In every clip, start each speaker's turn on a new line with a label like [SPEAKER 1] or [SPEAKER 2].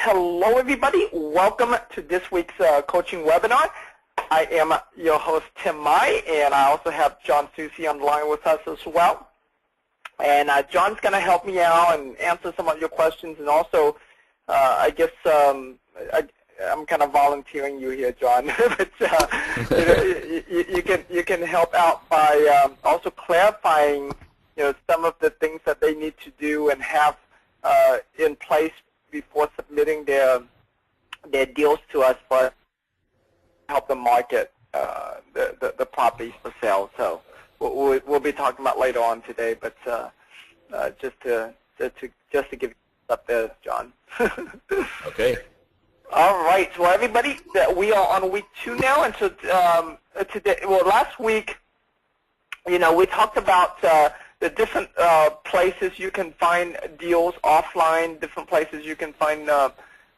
[SPEAKER 1] hello everybody. Welcome to this week's coaching webinar. I am your host, Tim Mai, and I also have John Susi on the line with us as well. And John's going to help me out and answer some of your questions, and also I guess I'm kind of volunteering you here, John. But you can help out by also clarifying some of the things that they need to do and have in place before submitting their deals to us for help them market the properties for sale. So we'll be talking about later on today, but just to give you up there, John.
[SPEAKER 2] Okay.
[SPEAKER 1] All right, so everybody, we are on week 2 now, and so today, well, last week, we talked about the different places you can find deals offline, different places you can find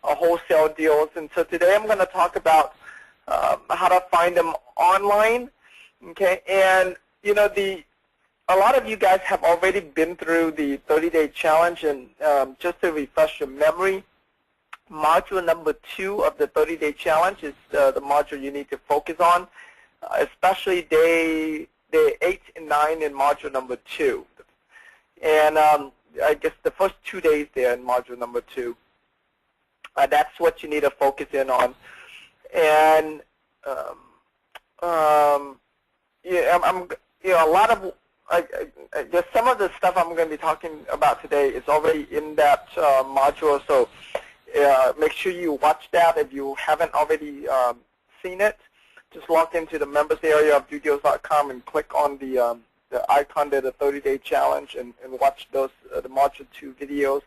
[SPEAKER 1] wholesale deals, and so today I'm going to talk about how to find them online. Okay, and a lot of you guys have already been through the 30-day challenge, and just to refresh your memory, module number 2 of the 30-day challenge is the module you need to focus on, especially day 8 and 9 in module number 2. And I guess the first 2 days there in module number 2. That's what you need to focus in on. And a lot of just some of the stuff I'm going to be talking about today is already in that module. So make sure you watch that if you haven't already seen it. Just log into the members area of dodeals.com and click on the icon there, the 30-day challenge, and watch those the module 2 videos.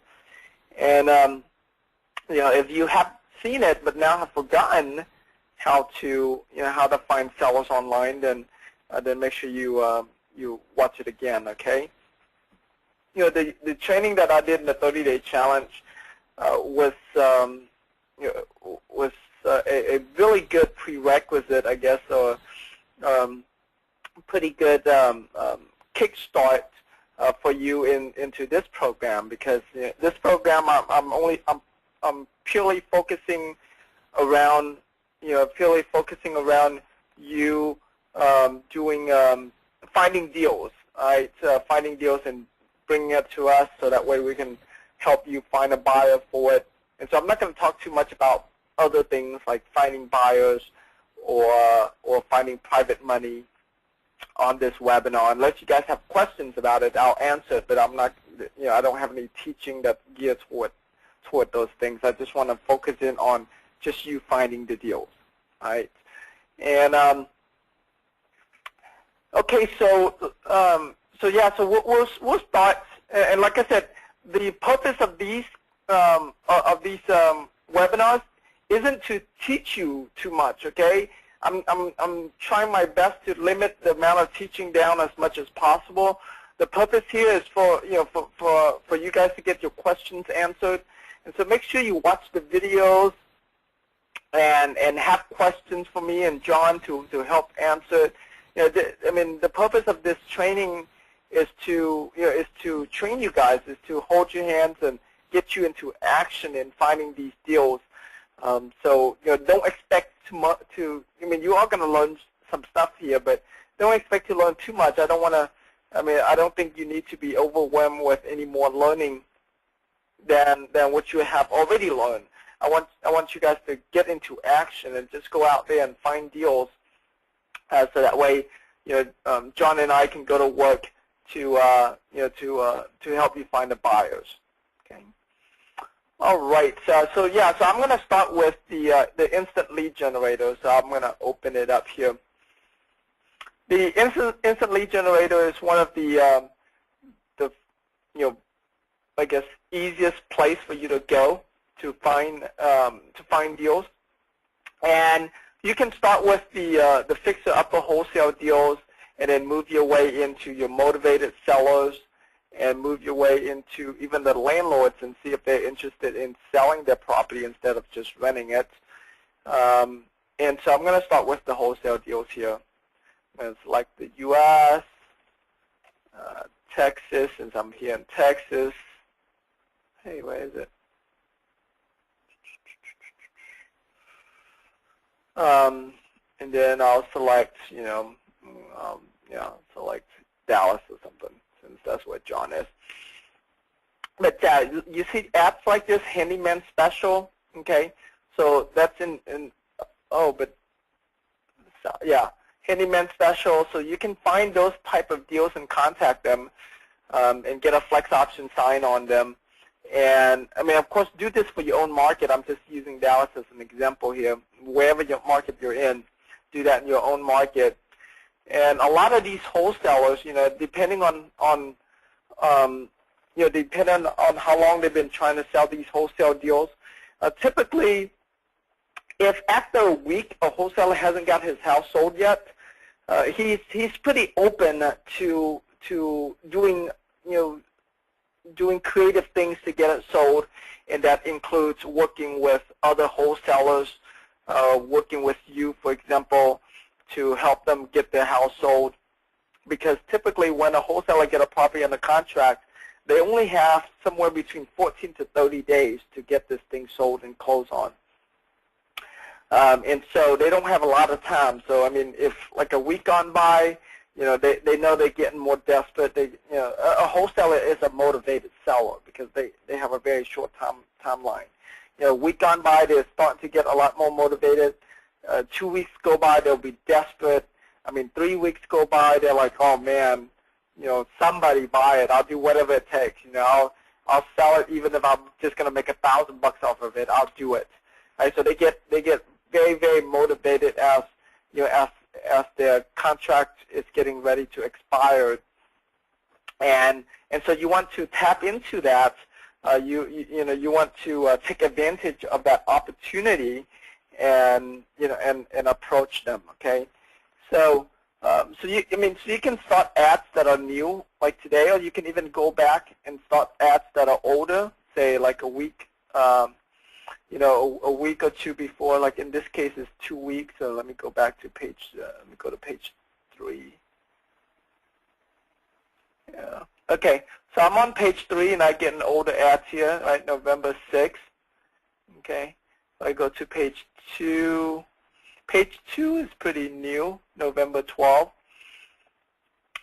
[SPEAKER 1] And if you have seen it but now have forgotten how to find sellers online, then make sure you watch it again. Okay. The training that I did in the 30-day challenge was a really good prerequisite, I guess, or pretty good kickstart for you into this program, because this program I'm purely focusing around you doing finding deals, right? Finding deals and bringing it to us so that way we can help you find a buyer for it. And so I'm not going to talk too much about other things like finding buyers or finding private money on this webinar. Unless you guys have questions about it, I'll answer it, but I'm not, I don't have any teaching that's geared toward those things. I just want to focus in on just you finding the deals, right? And okay, so we'll start. And like I said, the purpose of these webinars isn't to teach you too much. Okay, I'm trying my best to limit the amount of teaching down as much as possible. The purpose here is for you guys to get your questions answered, and so make sure you watch the videos and have questions for me and John to help answer it. I mean, the purpose of this training is to train you guys, is to hold your hands and get you into action in finding these deals. So don't expect too much. You are going to learn some stuff here, but don't expect to learn too much. I don't think you need to be overwhelmed with any more learning than what you have already learned. I want you guys to get into action and just go out there and find deals, so that way John and I can go to work to help you find the buyers. Okay. All right. So I'm going to start with the instant lead generator. So I'm going to open it up here. The instant lead generator is one of the I guess easiest place for you to go to find deals. And you can start with the fixer-upper wholesale deals, and then move your way into your motivated sellers, and move your way into even the landlords and see if they're interested in selling their property instead of just renting it. And so I'm going to start with the wholesale deals here. It's like the U.S., Texas, since I'm here in Texas. Hey, where is it? And then I'll select, select Dallas or something, since that's where John is. But you see apps like this, Handyman Special, okay? So that's Handyman Special. So you can find those type of deals and contact them and get a flex option sign on them. And, I mean, of course, do this for your own market. I'm just using Dallas as an example here. Wherever your market you're in, do that in your own market. And a lot of these wholesalers, depending on depending on how long they've been trying to sell these wholesale deals, typically, if after a week a wholesaler hasn't got his house sold yet, he's pretty open to doing doing creative things to get it sold, and that includes working with other wholesalers, working with you, for example, to help them get their house sold. Because typically when a wholesaler gets a property under contract, they only have somewhere between 14 to 30 days to get this thing sold and close on. And so they don't have a lot of time. So, I mean, if like a week gone by, they know they're getting more desperate. A wholesaler is a motivated seller because they have a very short timeline. A week gone by, they're starting to get a lot more motivated. 2 weeks go by, they'll be desperate. I mean, 3 weeks go by, they're like, oh man, somebody buy it. I'll do whatever it takes. I'll sell it even if I'm just going to make $1,000 off of it. I'll do it. Right? So they get very, very motivated as as their contract is getting ready to expire, and so you want to tap into that. You want to take advantage of that opportunity, and and approach them. Okay, so you can start ads that are new like today, or you can even go back and start ads that are older, say like a week. A week or two before, like in this case is 2 weeks. So let me go back to page, let me go to page 3. Yeah. Okay, so I'm on page 3 and I get an older ads here, right, November 6th. Okay, so I go to page 2. Page 2 is pretty new, November 12th.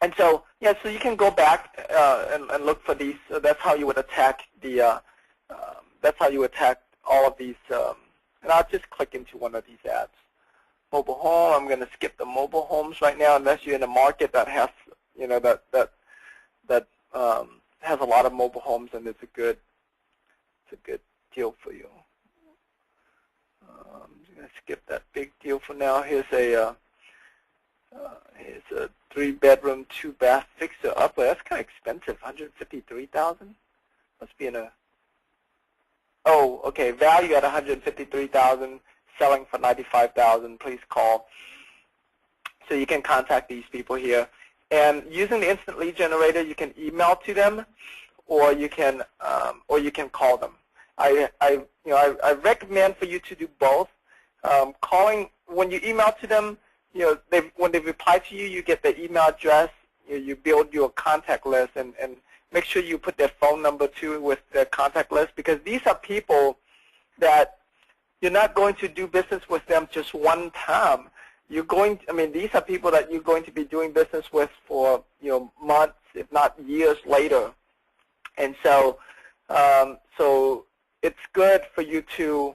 [SPEAKER 1] And so, yeah, so you can go back and look for these. So that's how you would attack that's how you attack all of these, and I'll just click into one of these ads. Mobile home, I'm going to skip the mobile homes right now unless you're in a market that has, that has a lot of mobile homes, and it's a good deal for you. I'm just going to skip that big deal for now. Here's a 3-bedroom, 2-bath fixer-upper. That's kind of expensive, $153,000. Must be in a Oh, okay. Value at $153,000, selling for $95,000. Please call. So you can contact these people here, and using the instant lead generator, you can email to them, or you can call them. I recommend for you to do both. Calling, when you email to them, when they reply to you, you get the email address. You build your contact list, and make sure you put their phone number too with their contact list, because these are people that you're not going to do business with them just one time. These are people that you're going to be doing business with for months, if not years later. And so, so it's good for you to,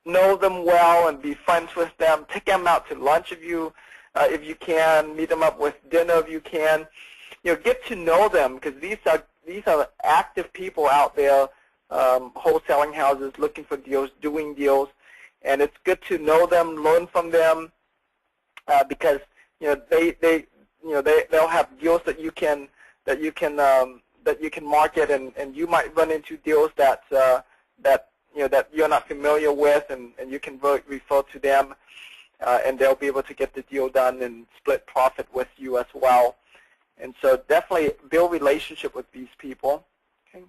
[SPEAKER 1] know them well and be friends with them. Take them out to lunch if you can. Meet them up with dinner if you can. Get to know them, because these are active people out there, wholesaling houses, looking for deals, doing deals, and it's good to know them, learn from them, because they'll have deals that you can market, and you might run into deals that you're not familiar with, and you can refer to them, and they'll be able to get the deal done and split profit with you as well. And so definitely build relationship with these people. Okay.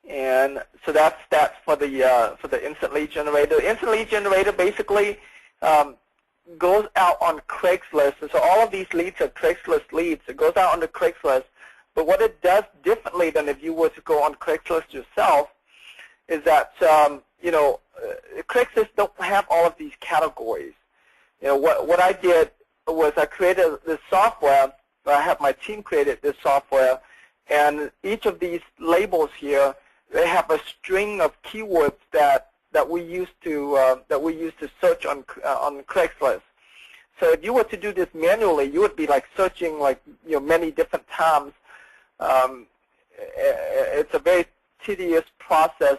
[SPEAKER 1] And so that's for the instant lead generator. The instant lead generator basically goes out on Craigslist. And so all of these leads are Craigslist leads. It goes out on the Craigslist. But what it does differently differently than if you were to go on Craigslist yourself is that, Craigslist don't have all of these categories. What I did was I created this software, I have my team created this software, and each of these labels here, they have a string of keywords that we use to search on Craigslist. So if you were to do this manually, you would be like searching many different times. It's a very tedious process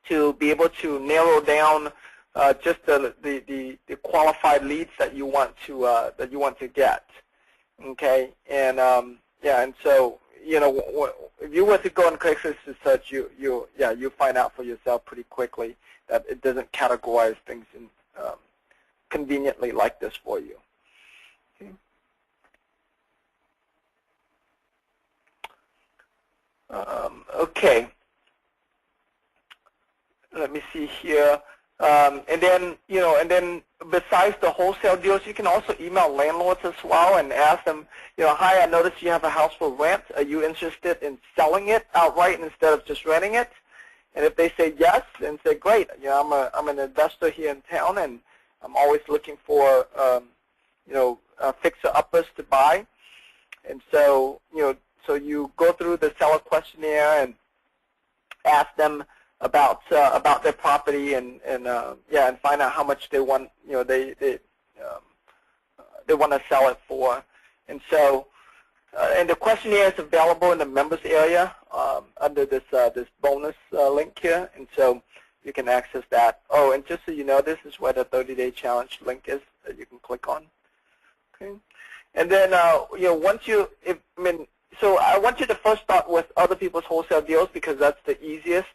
[SPEAKER 1] to be able to narrow down just the qualified leads that you want to get. Okay, and and so if you were to go on Craigslist to search, you find out for yourself pretty quickly that it doesn't categorize things in, conveniently like this for you. Okay. Let me see here. And then besides the wholesale deals, you can also email landlords as well and ask them, hi, I noticed you have a house for rent. Are you interested in selling it outright instead of just renting it? And if they say yes, then say, great. I'm an investor here in town, and I'm always looking for fixer-uppers to buy. And so so you go through the seller questionnaire and ask them about their property and find out how much they want they want to sell it for. And so and the questionnaire is available in the members area under this bonus link here, and so you can access that. Oh, and just so you know, this is where the 30-day challenge link is that you can click on. Okay, and then so I want you to first start with other people's wholesale deals because that's the easiest.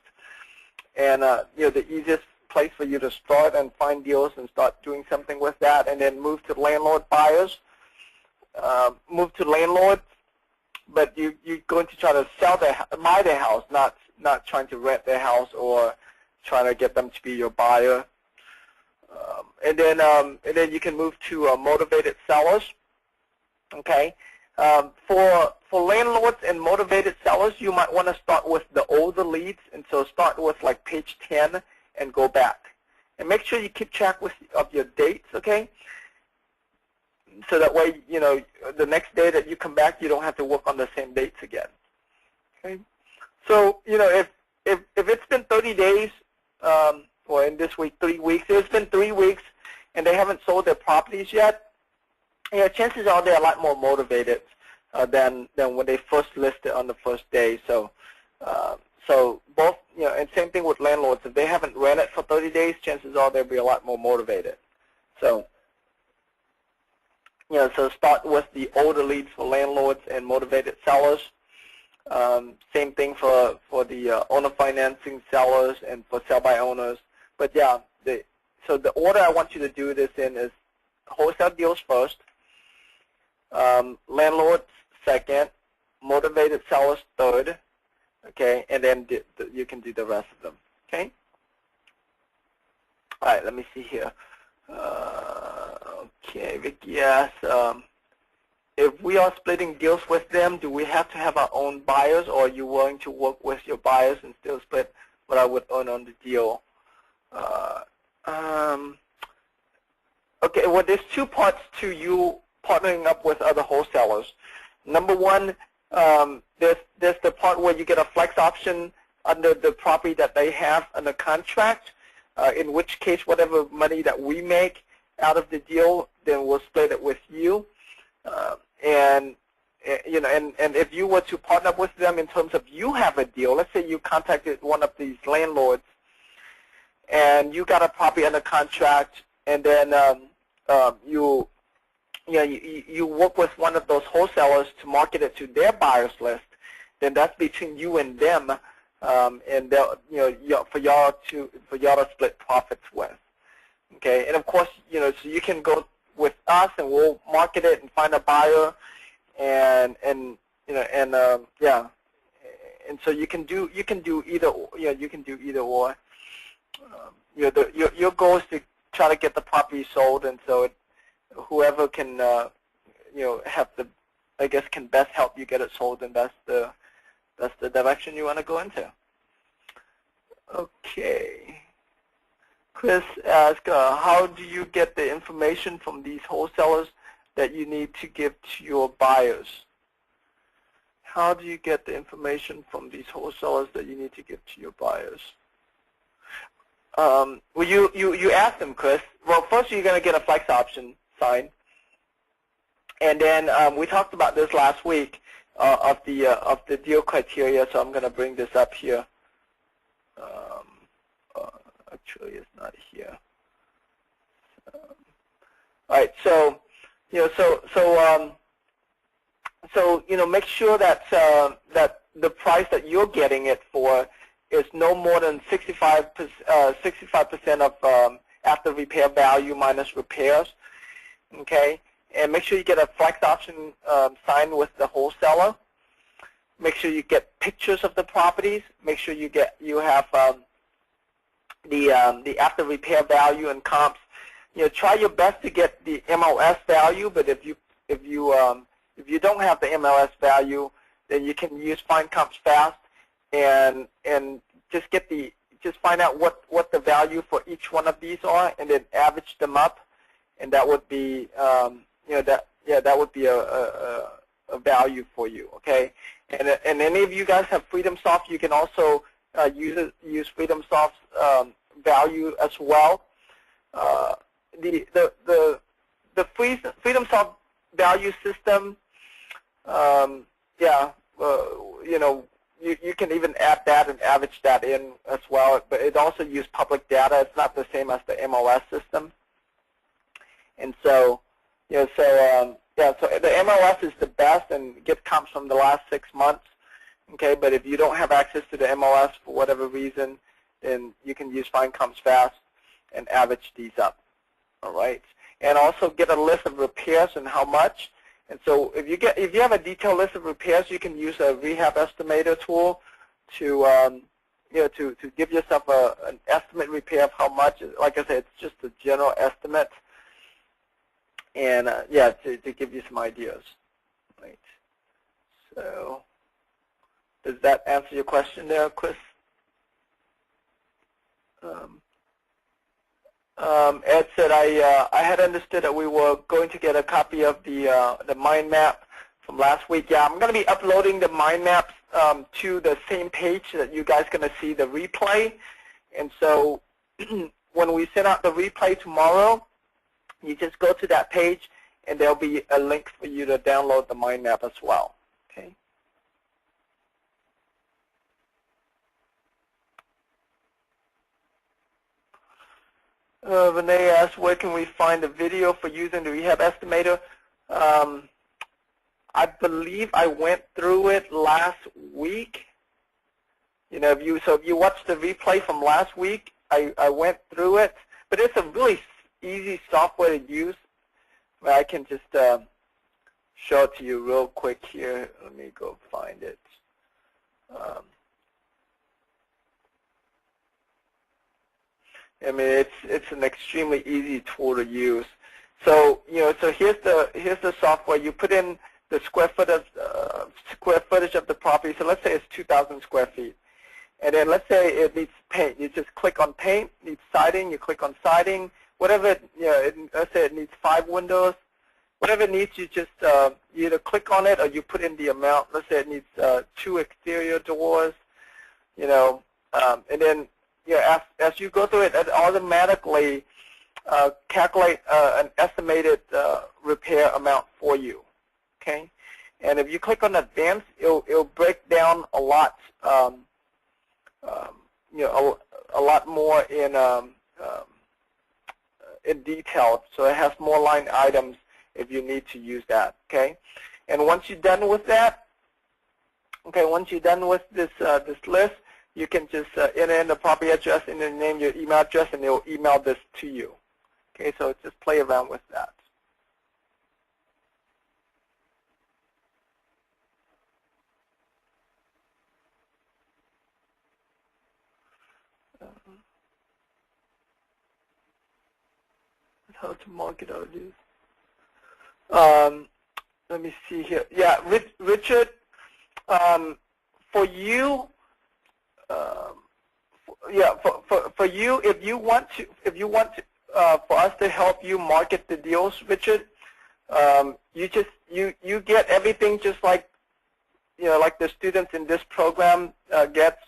[SPEAKER 1] And the easiest place for you to start and find deals and start doing something with that, and then move to landlord buyers. Move to landlords, but you're going to try to buy their house, not trying to rent their house or trying to get them to be your buyer. And then you can move to motivated sellers. Okay. For landlords and motivated sellers, you might want to start with the older leads, and so start with like page 10 and go back. And make sure you keep track of your dates, okay? So that way, the next day that you come back, you don't have to work on the same dates again. Okay? So, if it's been 30 days, or in this week 3 weeks, if it's been 3 weeks and they haven't sold their properties yet, chances are they're a lot more motivated than when they first listed on the first day. So both, and same thing with landlords. If they haven't rented for 30 days, chances are they'll be a lot more motivated. So, so start with the older leads for landlords and motivated sellers. Same thing for the owner financing sellers and for sell by owners. But yeah, so the order I want you to do this in is wholesale deals first, landlords second, motivated sellers third, okay, and then you can do the rest of them, okay? All right, let me see here. Okay, Vicky, yes. If we are splitting deals with them, do we have to have our own buyers, or are you willing to work with your buyers and still split what I would earn on the deal? Okay, well, there's two parts to you partnering up with other wholesalers. Number one, there's the part where you get a flex option under the property that they have under contract, in which case whatever money that we make out of the deal, then we'll split it with you. And if you were to partner up with them in terms of you have a deal, let's say you contacted one of these landlords and you got a property under contract, and then you work with one of those wholesalers to market it to their buyers list, then that's between you and them, and for y'all to split profits with. Okay, and of course, so you can go with us and we'll market it and find a buyer, and so you can do either or. Your goal is to try to get the property sold, and so whoever can have the, I guess, can best help you get it sold, and that's the that's the direction you want to go into. Okay. Chris asked, how do you get the information from these wholesalers that you need to give to your buyers? How do you get the information from these wholesalers that you need to give to your buyers? Well, you ask them, Chris. Well, first you're going to get a flex option signed, and then we talked about this last week of the deal criteria. So I'm going to bring this up here. Actually, it's not here. All right. So make sure that that the price that you're getting it for is no more than 65% of after repair value minus repairs. Okay, and make sure you get a flex option signed with the wholesaler. Make sure you get pictures of the properties. Make sure you have the after repair value and comps. Try your best to get the MLS value, but if you don't have the MLS value, then you can use Find Comps Fast and just find out what the value for each one of these are, and then average them up, and that would be that would be a value for you. Okay, and any of you guys have FreedomSoft, you can also use FreedomSoft's value as well. The FreedomSoft value system, you can even add that and average that in as well, but it also uses public data. It's not the same as the MLS system. And so, so the MLS is the best and get comps from the last 6 months. Okay, but if you don't have access to the MLS for whatever reason, then you can use Find Comps Fast and average these up. All right, and also get a list of repairs and how much. And so if you have a detailed list of repairs, you can use a rehab estimator tool to to give yourself an estimate repair of how much. Like I said, it's just a general estimate, and to give you some ideas. Right. So does that answer your question there, Chris? Ed said, I had understood that we were going to get a copy of the mind map from last week. Yeah, I'm going to be uploading the mind maps to the same page that you guys are going to see the replay. And so when we send out the replay tomorrow, you just go to that page, and there'll be a link for you to download the mind map as well. Okay. Renee asked, where can we find the video for using the rehab estimator? I believe I went through it last week. If you watch the replay from last week, I went through it. But it's a really easy software to use. I can just show it to you real quick here. Let me go find it. I mean, it's an extremely easy tool to use. So so here's the software. You put in the square footage of the property. So let's say it's 2,000 square feet, and then let's say it needs paint. You just click on paint. Needs siding. You click on siding. Whatever let's say it needs 5 windows. Whatever it needs, you just you either click on it or you put in the amount. Let's say it needs 2 exterior doors. And then as you go through it, it automatically calculate an estimated repair amount for you. Okay, and if you click on advanced, it'll break down a lot, a lot more in detail. So it has more line items if you need to use that. Okay, and once you're done with that, once you're done with this list, you can just enter in the property address and then name your email address, and they'll email this to you. Okay, so just play around with that. How to market our leads. Let me see here. Yeah, Richard. for you, yeah, for you, if you want for us to help you market the deals, Richard, you get everything just like like the students in this program gets.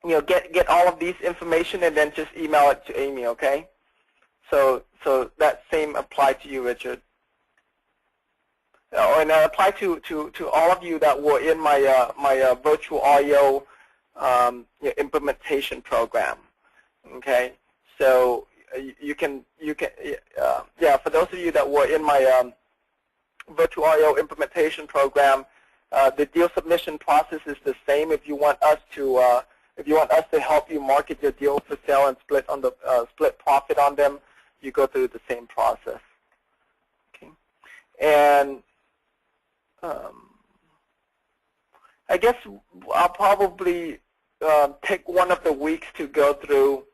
[SPEAKER 1] Get all of these information and then just email it to Amy, okay? So that same apply to you, Richard. And I apply to all of you that were in my my virtual audio implementation program, okay? So you can yeah, for those of you that were in my virtual audio implementation program, the deal submission process is the same. If you want us to help you market your deal for sale and split on the split profit on them, you go through the same process. Okay, and I guess I'll probably take one of the weeks to go through.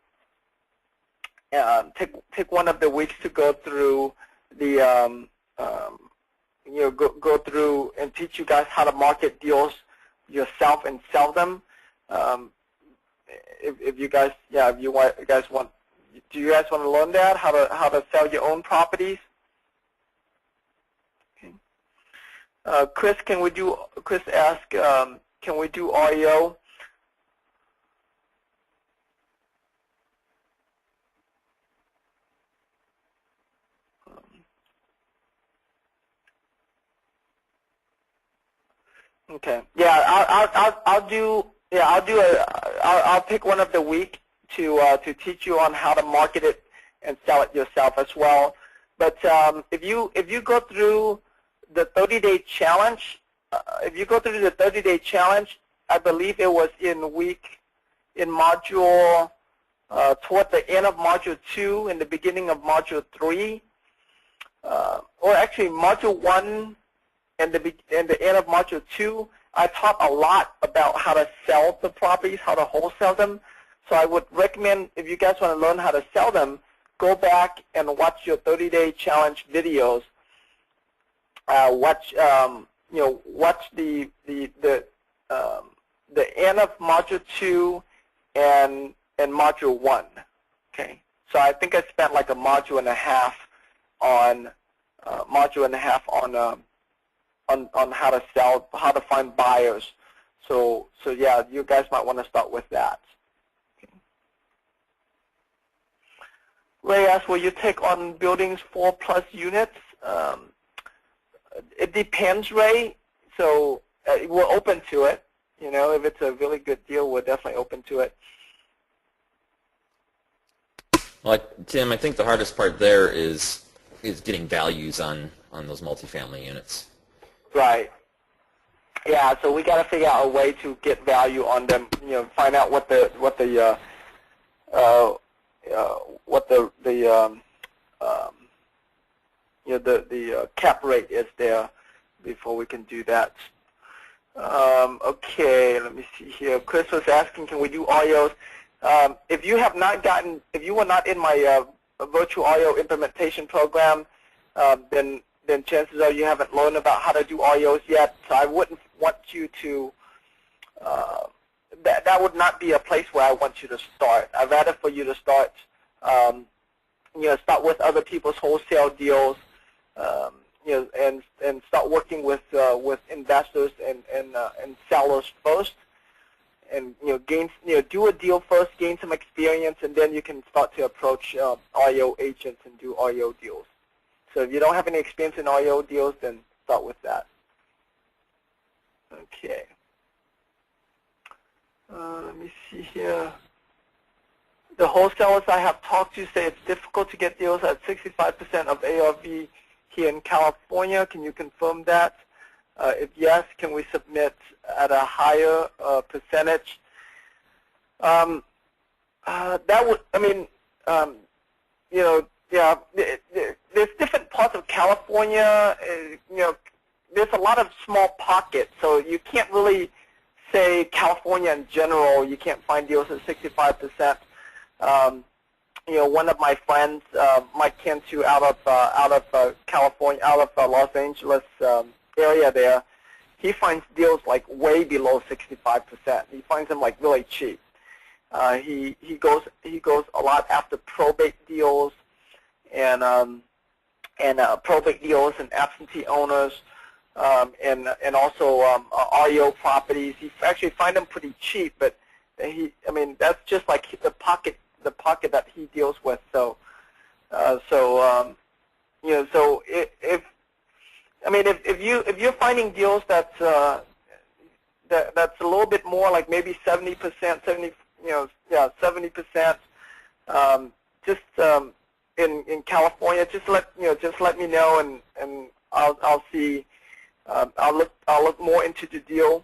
[SPEAKER 1] Take one of the weeks to go through the go through and teach you guys how to market deals yourself and sell them. If you guys, yeah, if you guys want, do you guys want to learn that, how to sell your own properties? Okay. Chris, Chris asked, can we do audio? Okay. Yeah, I'll pick one of the week to teach you on how to market it and sell it yourself as well. But if you go through the 30-day challenge, I believe it was in module toward the end of module 2 and the beginning of module 3, or actually module 1 and the end of module 2, I taught a lot about how to sell the properties, how to wholesale them. So I would recommend, if you guys want to learn how to sell them, go back and watch your 30-day challenge videos. Watch the end of module 2 and module 1. Okay, so I think I spent like a module and a half on on how to sell, how to find buyers. So yeah, you guys might want to start with that. Okay. Ray asked, will you take on buildings 4+ units? It depends, Ray. So we're open to it. If it's a really good deal, we're definitely open to it.
[SPEAKER 2] Well, Tim, I think the hardest part there is getting values on those multifamily units.
[SPEAKER 1] Right. Yeah. So we got to figure out a way to get value on them. Find out what the cap rate is there before we can do that. Okay. Let me see here. Chris was asking, can we do audios? If you were not in my virtual audio implementation program, then chances are you haven't learned about how to do audios yet. So I wouldn't want you to, that would not be a place where I want you to start. I'd rather for you to start, start with other people's wholesale deals, and start working with investors and sellers first, and do a deal first, gain some experience, and then you can start to approach audio agents and do audio deals. So if you don't have any experience in audio deals, then start with that. Okay. Let me see here. The wholesalers I have talked to say it's difficult to get deals at 65% of ARV here in California. Can you confirm that? If yes, can we submit at a higher percentage? That would, yeah, there's different parts of California. There's a lot of small pockets, so you can't really say California in general. You can't find deals at 65%. One of my friends, Mike Cantu, out of California, out of Los Angeles area there, he finds deals like way below 65%. He finds them like really cheap. He goes a lot after probate deals and probate deals and absentee owners, and also REO properties. He actually find them pretty cheap, but I mean that's just like the pocket that he deals with. So you know, so if you're finding deals that's that's a little bit more, like maybe 70%, 70%, just in California, just let me know, and I'll see, I'll look more into the deal.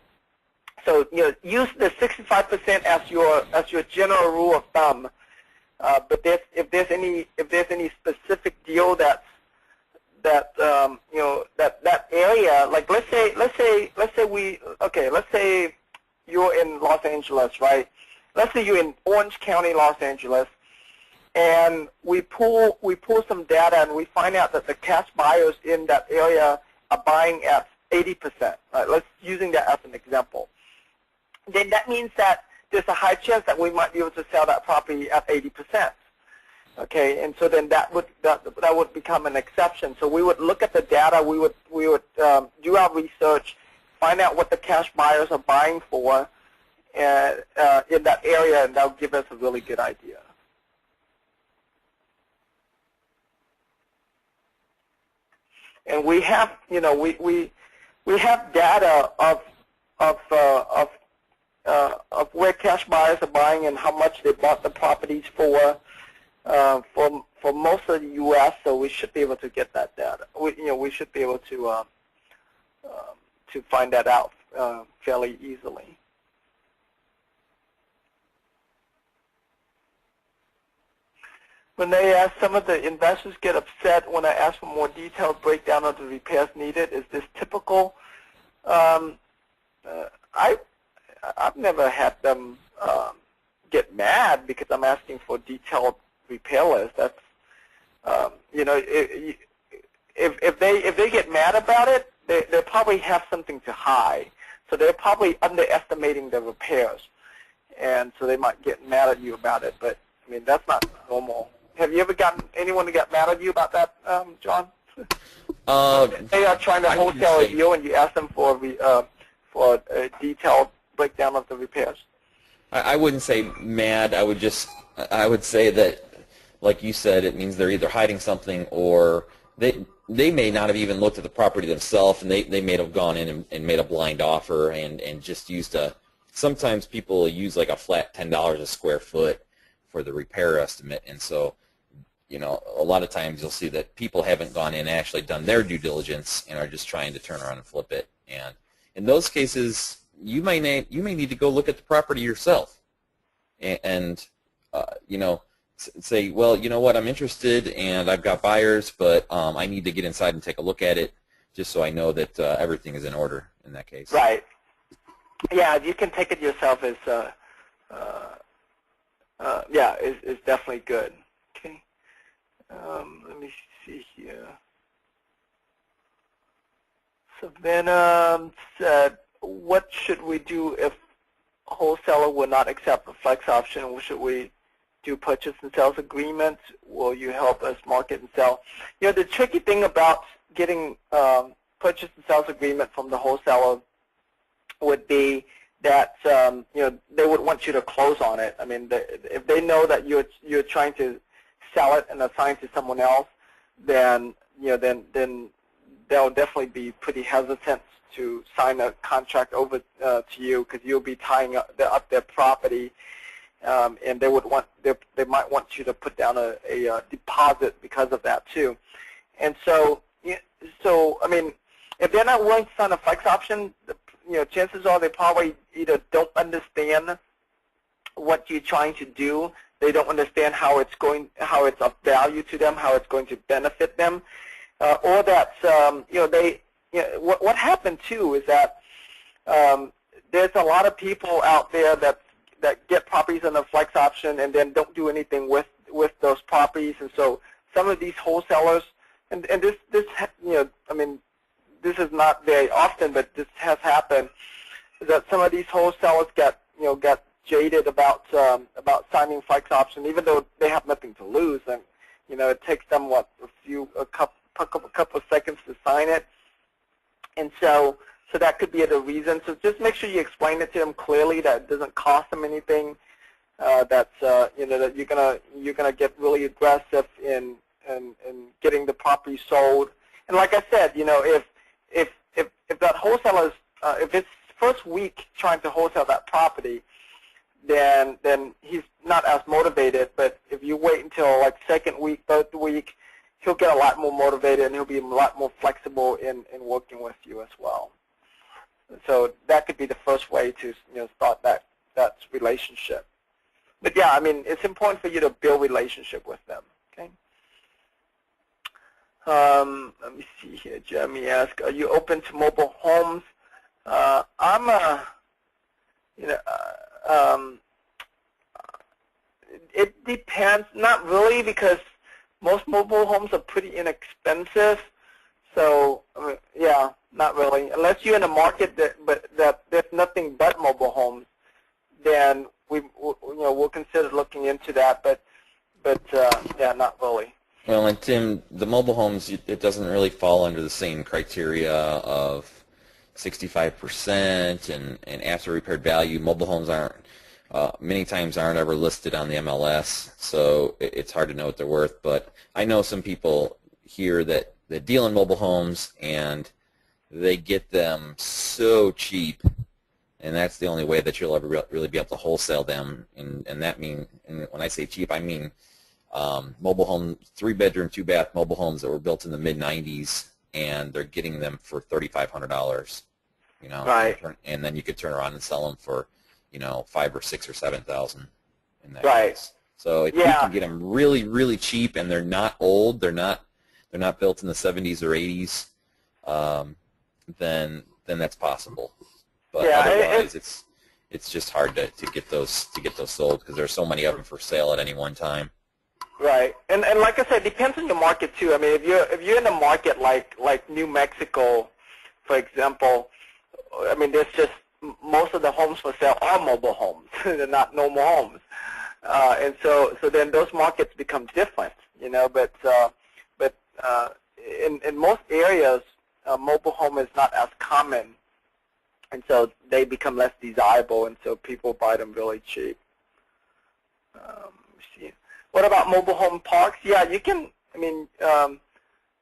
[SPEAKER 1] So use the 65% as your general rule of thumb. But if there's any specific deal that area, like let's say you're in Los Angeles, right? Let's say you're in Orange County, Los Angeles, and we pull some data and we find out that the cash buyers in that area are buying at 80%. Right? Let's using that as an example. Then that means that there's a high chance that we might be able to sell that property at 80%. Okay, and so then that would become an exception. So we would look at the data, we would do our research, find out what the cash buyers are buying for in that area, and that'll give us a really good idea. And we have, we have data of where cash buyers are buying and how much they bought the properties for most of the U.S. So we should be able to get that data. We should be able to find that out fairly easily. When they ask, some of the investors get upset when I ask for more detailed breakdown of the repairs needed. Is this typical? I've never had them get mad because I'm asking for detailed repair list. That's if they get mad about it, they probably have something to hide. So they're probably underestimating the repairs, and so they might get mad at you about it. But I mean, that's not normal. Have you ever gotten anyone to get mad at you about that, John? They are trying to wholesale a deal, and you ask them for a detailed breakdown of the repairs.
[SPEAKER 2] I wouldn't say mad. I would say that, like you said, it means they're either hiding something, or they may not have even looked at the property themselves, and they may have gone in and made a blind offer and just used sometimes people use like a flat $10 a square foot for the repair estimate, and so a lot of times you'll see that people haven't gone in and actually done their due diligence and are just trying to turn around and flip it. And in those cases, you may need to go look at the property yourself, and say, well, you know what, I'm interested and I've got buyers, but I need to get inside and take a look at it just so I know that everything is in order in that case.
[SPEAKER 1] Right. Yeah, you can take it yourself is definitely good. Okay. Let me see here. Savannah said, what should we do if a wholesaler will not accept a flex option? Should we do purchase and sales agreements? Will you help us market and sell? The tricky thing about getting purchase and sales agreement from the wholesaler would be that they would want you to close on it. I mean, if they know that you're trying to sell it and assign it to someone else, then then they'll definitely be pretty hesitant to sign a contract over to you, because you'll be tying up their property, and they might want you to put down a deposit because of that too. And so I mean, if they're not willing to sign a flex option, chances are they probably either don't understand what you're trying to do, they don't understand how it's of value to them, how it's going to benefit them, or that what happened too is that there's a lot of people out there that get properties on a flex option and then don't do anything with those properties, and so some of these wholesalers, and this I mean, this is not very often, but this has happened, is that some of these wholesalers get jaded about signing flex option, even though they have nothing to lose, and it takes them a couple of seconds to sign it, and so that could be the reason. So just make sure you explain it to them clearly that it doesn't cost them anything. That you're gonna get really aggressive in getting the property sold. And like I said, if that wholesaler if it's first week trying to wholesale that property, then he's not as motivated. But if you wait until like second week, third week, he'll get a lot more motivated and he'll be a lot more flexible in working with you as well. So that could be the first way to start that relationship. But yeah, I mean, it's important for you to build relationship with them. Okay. Let me see here. Jeremy asked, "Are you open to mobile homes?" It depends. Not really, because most mobile homes are pretty inexpensive. So yeah, not really. Unless you're in a market that there's nothing but mobile homes, then we'll consider looking into that. But yeah, not really.
[SPEAKER 2] Well, and Tim, the mobile homes, it doesn't really fall under the same criteria of 65% and after repaired value. Mobile homes many times aren't ever listed on the MLS, so it's hard to know what they're worth. But I know some people here that deal in mobile homes, and they get them so cheap, and that's the only way that you'll ever really be able to wholesale them. And when I say cheap, I mean mobile home, 3-bedroom, 2-bath mobile homes that were built in the mid-'90s, and they're getting them for $3,500.
[SPEAKER 1] Right.
[SPEAKER 2] And then you could turn around and sell them for, $5,000 or $6,000 or $7,000 in that
[SPEAKER 1] right.
[SPEAKER 2] case. So if you can get them really, really cheap, and they're not old, they're not built in the 70s or 80s, then that's possible. But otherwise, it's just hard to get those sold, because there's so many of them for sale at any one time.
[SPEAKER 1] Right, and like I said, it depends on your market too. I mean, if you're in a market like New Mexico, for example, I mean, there's just most of the homes for sale are mobile homes. They're not normal homes, and so then those markets become different, But in most areas, a mobile home is not as common, and so they become less desirable, and so people buy them really cheap. Let me see. What about mobile home parks? Yeah, you can. I mean,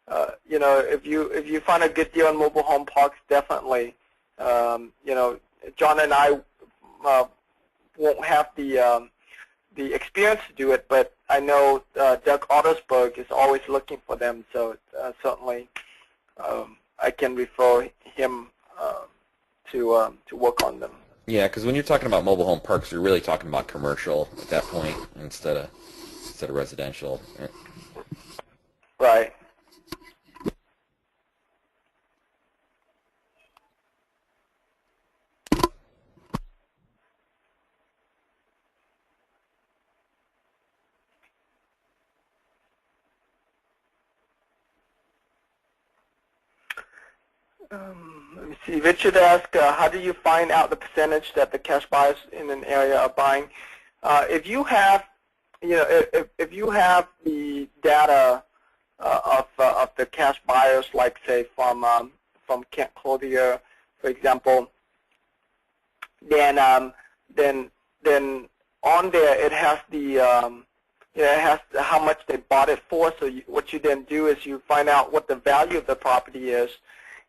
[SPEAKER 1] if you find a good deal on mobile home parks, definitely. John and I won't have the experience to do it, but I know Doug Ottersberg is always looking for them, so certainly I can refer him to work on them.
[SPEAKER 2] Yeah, because when you're talking about mobile home parks, you're really talking about commercial at that point instead of residential.
[SPEAKER 1] Right. Let me see. Richard asked, how do you find out the percentage that the cash buyers in an area are buying? If you have, if you have the data of the cash buyers, like say from Kent Clothier, for example, then on there it has the it has how much they bought it for. So what you then do is you find out what the value of the property is,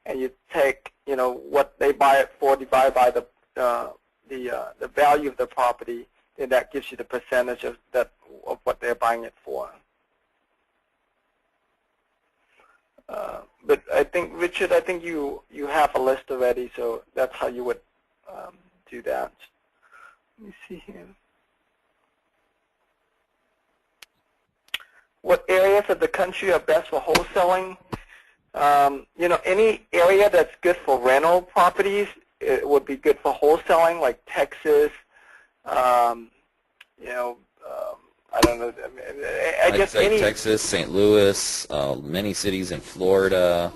[SPEAKER 1] and you take what they buy it for divided by the value of the property, and that gives you the percentage of what they're buying it for. But I think, Richard, you have a list already, so that's how you would do that. Let me see here. What areas of the country are best for wholesaling? Any area that's good for rental properties, it would be good for wholesaling, like Texas. I don't know. I guess
[SPEAKER 2] I'd say Texas, St. Louis, many cities in Florida,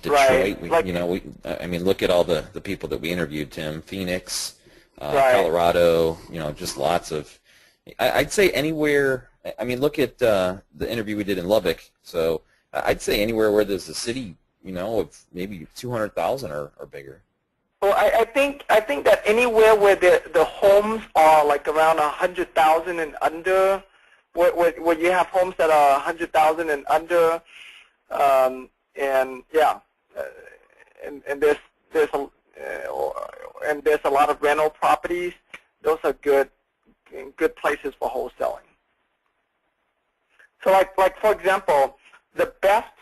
[SPEAKER 2] Detroit.
[SPEAKER 1] Right.
[SPEAKER 2] I mean, look at all the people that we interviewed, Tim. Phoenix,
[SPEAKER 1] Right.
[SPEAKER 2] Colorado. Just lots of. I'd say anywhere. I mean, look at the interview we did in Lubbock. So I'd say anywhere where there's a city, of maybe 200,000 or bigger.
[SPEAKER 1] Well, I think that anywhere where the homes are like around 100,000 and under, where you have homes that are 100,000 and under, and yeah, and there's a lot of rental properties. Those are good places for wholesaling. So like for example, the best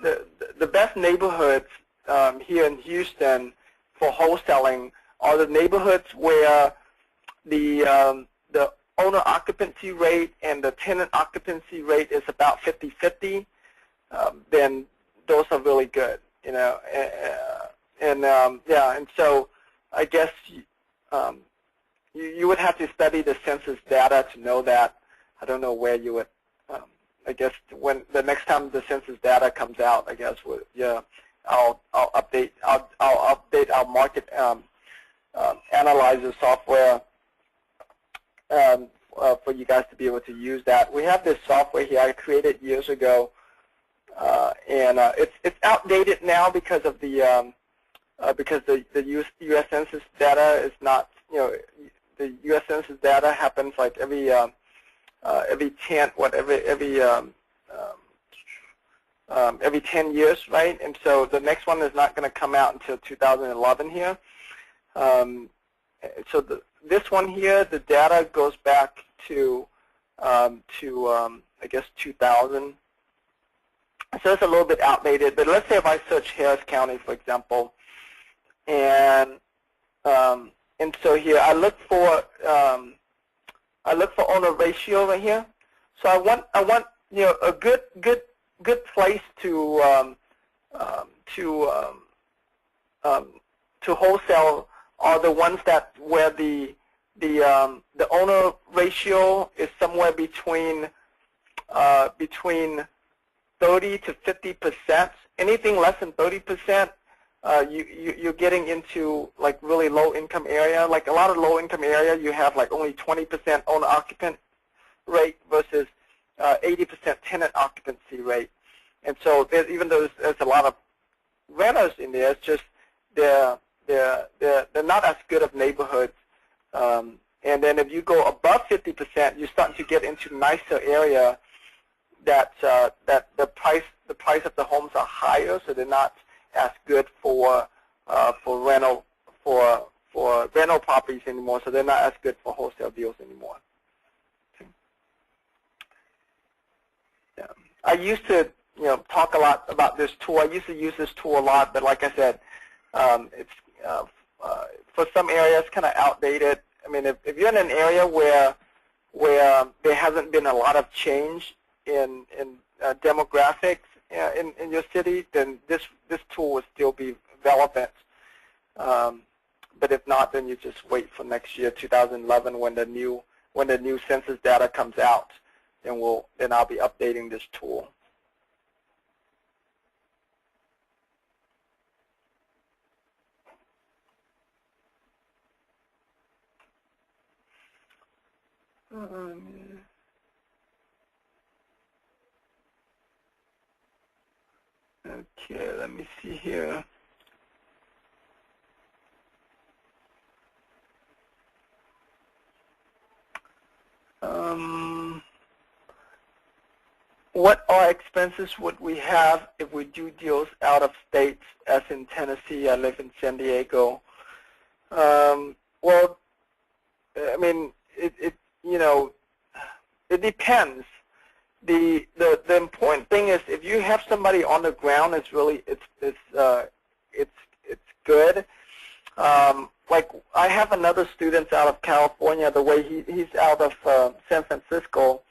[SPEAKER 1] the best neighborhoods here in Houston for wholesaling are the neighborhoods where the owner occupancy rate and the tenant occupancy rate is about 50-50. Then those are really good, yeah, and so I guess you would have to study the census data to know that. I don't know where you would. I guess when the next time the census data comes out, I guess I'll update our market analyzer software for you guys to be able to use that. We have this software here I created years ago, and it's outdated now because of the U.S. Census data is not, the U.S. Census data happens like every 10 years, right? And so the next one is not going to come out until 2011 here. So this one here, the data goes back to I guess 2000. So it's a little bit outdated. But let's say if I search Harris County, for example, and so here I look for owner ratio right here. So I want a good place to wholesale are the ones that where the owner ratio is somewhere between 30 to 50%. Anything less than 30%, you're getting into like really low income area. Like a lot of low income area, you have like only 20% owner occupant rate versus 80% tenant occupancy rate. And so even though there's a lot of renters in there, it's just they're not as good of neighborhoods. And then if you go above 50%, you're starting to get into nicer area that the price of the homes are higher, so they're not as good for rental properties anymore. So they're not as good for wholesale deals anymore. Okay. Yeah. I used to talk a lot about this tool. I used to use this tool a lot, but like I said, it's for some areas kind of outdated. I mean, if you're in an area where there hasn't been a lot of change in demographics in your city, then this tool will still be relevant. But if not, then you just wait for next year, 2011, when the new census data comes out, then I'll be updating this tool. Okay, let me see here. What expenses would we have if we do deals out of states, as in Tennessee? I live in San Diego. Well, I mean, it depends. The important thing is if you have somebody on the ground, it's good. Like I have another student out of California. The way he's out of San Francisco,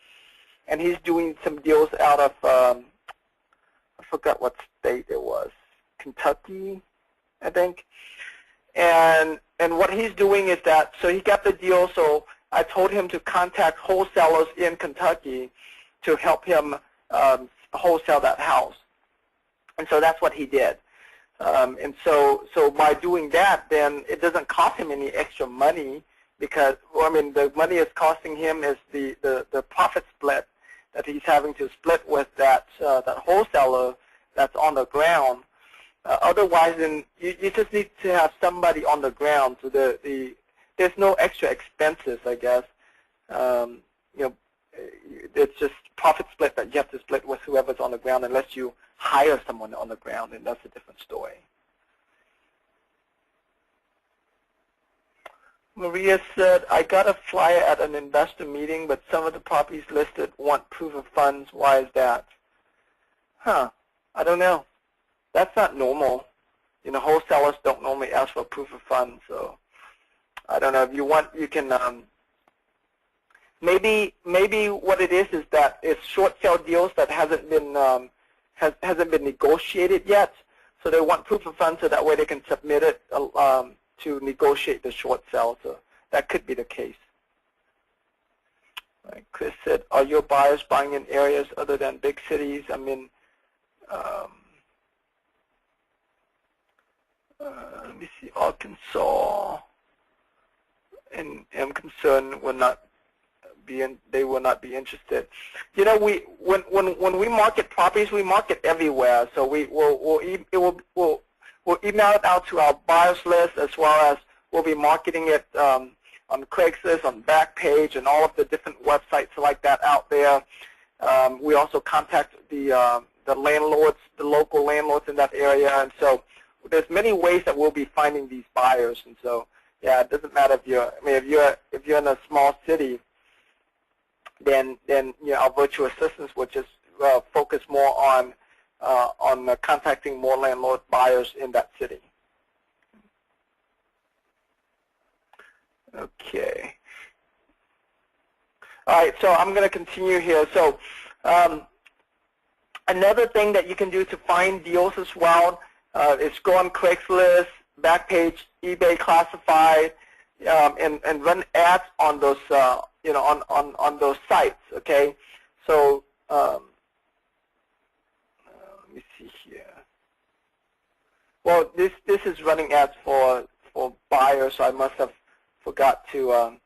[SPEAKER 1] and he's doing some deals out of I forgot what state it was, Kentucky, I think. And what he's doing is that, so he got the deal. So I told him to contact wholesalers in Kentucky to help him wholesale that house. And so that's what he did. And so by doing that, then it doesn't cost him any extra money because, well, I mean, the money it's costing him is the profit split that he's having to split with that wholesaler that's on the ground. Otherwise, then you just need to have somebody on the ground. So there's no extra expenses, I guess. It's just profit split that you have to split with whoever's on the ground, unless you hire someone on the ground, and that's a different story. Maria said, I got a flyer at an investor meeting, but some of the properties listed want proof of funds. Why is that? I don't know. That's not normal. Wholesalers don't normally ask for proof of funds, so I don't know. If you want, you can, maybe what it is that it's short sale deals that hasn't been negotiated yet, so they want proof of funds so that way they can submit it to negotiate the short sale. So that could be the case. Right. Chris said, are your buyers buying in areas other than big cities? I mean, let me see, Arkansas, and I'm concerned they will not be interested. When we market properties, we market everywhere. So we'll email it out to our buyers list, as well as we'll be marketing it on Craigslist, on Backpage, and all of the different websites like that out there. We also contact the landlords, the local landlords in that area, and so there's many ways that we'll be finding these buyers. And so, yeah, it doesn't matter if you're in a small city, then our virtual assistants will just focus more on contacting more landlord buyers in that city. Okay. All right, so I'm going to continue here. So another thing that you can do to find deals as well is go on Craigslist, Backpage, eBay Classified, and run ads on those on those sites. Okay, so let me see here. Well, this is running ads for buyers, so I must have forgot to.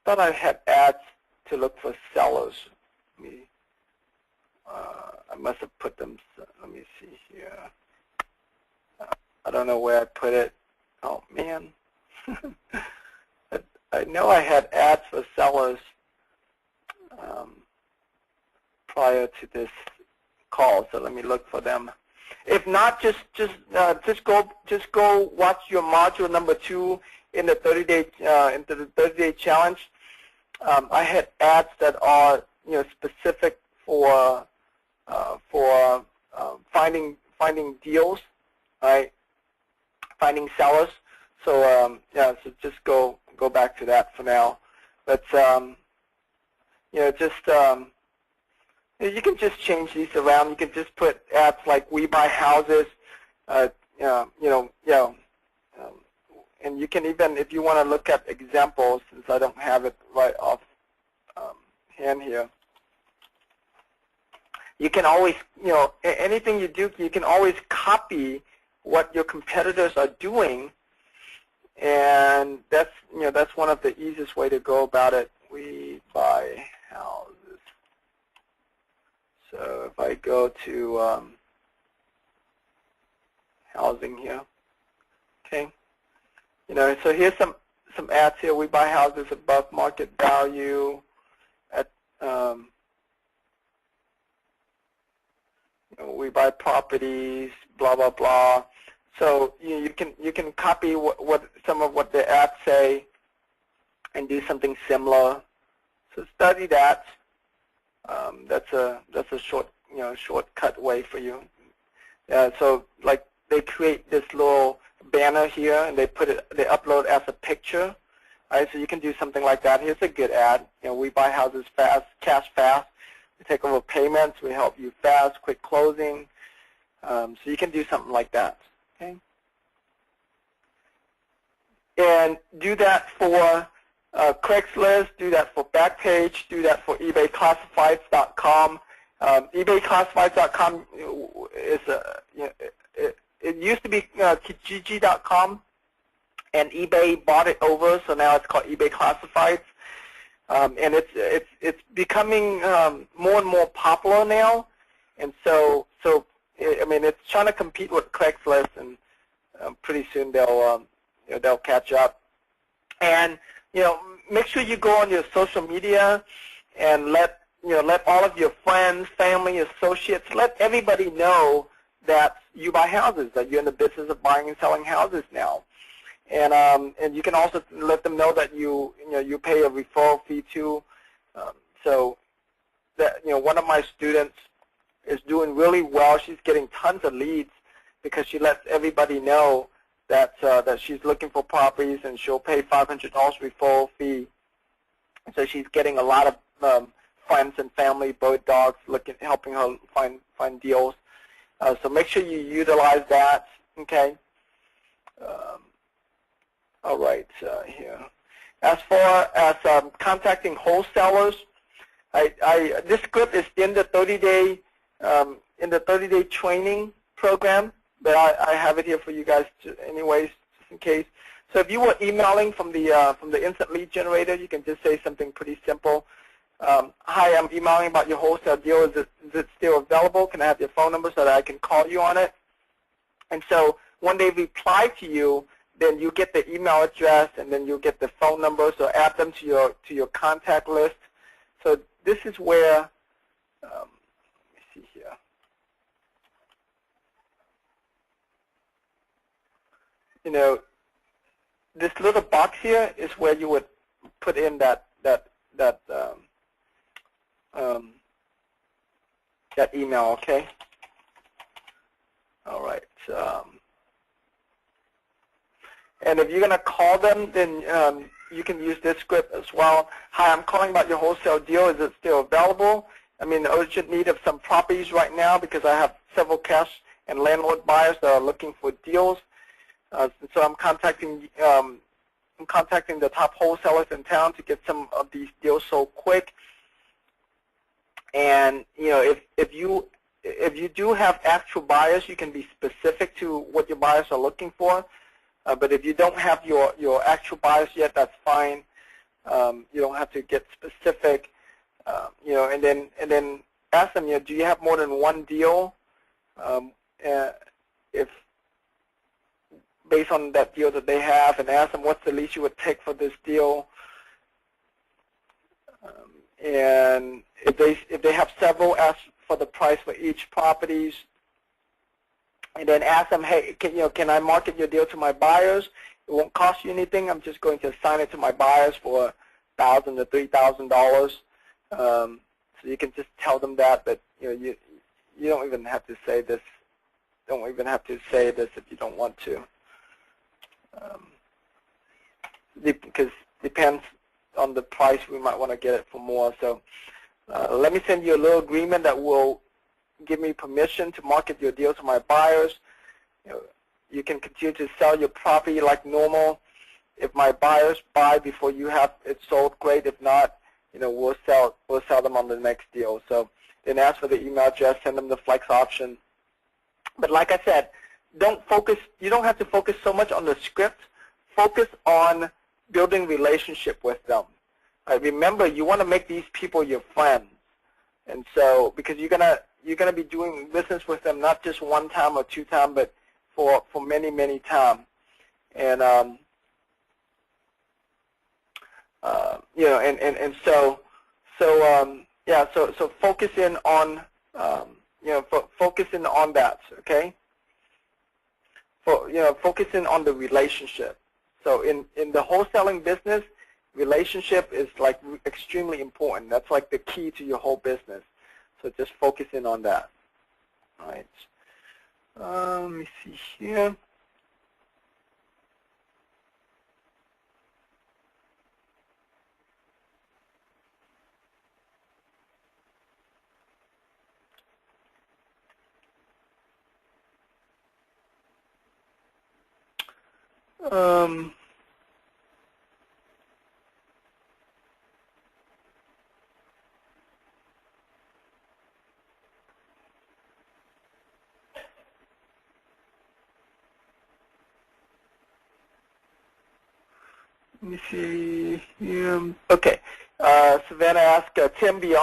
[SPEAKER 1] Thought I had ads to look for sellers. I must have put them. Let me see here. I don't know where I put it. Oh man. I know I had ads for sellers prior to this call, so let me look for them. If not, just go watch your module number 2 in the 30-day challenge. I had ads that are specific for finding deals, right? Finding sellers. So yeah, so just go back to that for now. But you can just change these around. You can just put ads like "We Buy Houses," and you can even, if you want to look at examples, since I don't have it right off hand here, you can always, anything you do, you can always copy what your competitors are doing, and that's one of the easiest way to go about it. We buy houses. So if I go to housing here, okay, so here's some ads here. We buy houses above market value at we buy properties, blah blah blah. So you can copy some of what the ads say and do something similar. So study that. That's a shortcut way for you. So like they create this little banner here and they upload as a picture. All right, so you can do something like that. Here's a good ad. We buy houses fast, cash fast. We take over payments. We help you fast, quick closing. So you can do something like that. Okay. And do that for Craigslist, do that for Backpage, do that for eBayClassifieds.com, eBayClassifieds.com is it used to be Kijiji.com, and eBay bought it over, so now it's called eBay Classifieds, and it's becoming more and more popular now, and so I mean it's trying to compete with Craigslist, and pretty soon they'll catch up. And make sure you go on your social media and let all of your friends, family, associates, let everybody know that you buy houses, that you're in the business of buying and selling houses now. And you can also let them know that you pay a referral fee too. So that one of my students is doing really well. She's getting tons of leads because she lets everybody know that she's looking for properties, and she'll pay $500 referral fee. And so she's getting a lot of friends and family, bird dogs, helping her find deals. So make sure you utilize that. Okay. All right. Here. As far as contacting wholesalers, this script is in the 30-day training program, but I have it here for you guys anyways, just in case. So if you were emailing from the instant lead generator, you can just say something pretty simple. Hi, I'm emailing about your wholesale deal. Is it still available? Can I have your phone number so that I can call you on it? And so when they reply to you, then you get the email address, and then you get the phone number. So add them to your contact list. So this is where let me see here. This little box here is where you would put in that email, okay? All right. And if you're going to call them, then you can use this script as well. Hi, I'm calling about your wholesale deal. Is it still available? I'm in urgent need of some properties right now because I have several cash and landlord buyers that are looking for deals. So I'm contacting the top wholesalers in town to get some of these deals sold quick. And if you do have actual buyers, you can be specific to what your buyers are looking for. But if you don't have your actual buyers yet, that's fine. You don't have to get specific. And then ask them, do you have more than one deal? If based on that deal that they have, and ask them what's the least you would take for this deal. And if they have several, ask for the price for each properties. And then ask them, hey, can I market your deal to my buyers? It won't cost you anything. I'm just going to assign it to my buyers for $1,000 to $3,000. So you can just tell them that. But you don't even have to say this. Don't even have to say this if you don't want to. Because depends on the price, we might want to get it for more. So let me send you a little agreement that will give me permission to market your deal to my buyers. You can continue to sell your property like normal. If my buyers buy before you have it sold, great. If not, we'll sell them on the next deal. So then ask for the email address, send them the flex option. But like I said, you don't have to focus so much on the script. Focus on building relationship with them. Remember, you want to make these people your friends. And so, because you're gonna be doing business with them not just one time or two times, but for many, many times. And so focus in on focusing on that, okay? Focusing on the relationship. So in the wholesaling business, relationship is like extremely important. That's like the key to your whole business. So just focus in on that. All right. Let me see here. Let me see. Okay. Savannah asked, Tim, be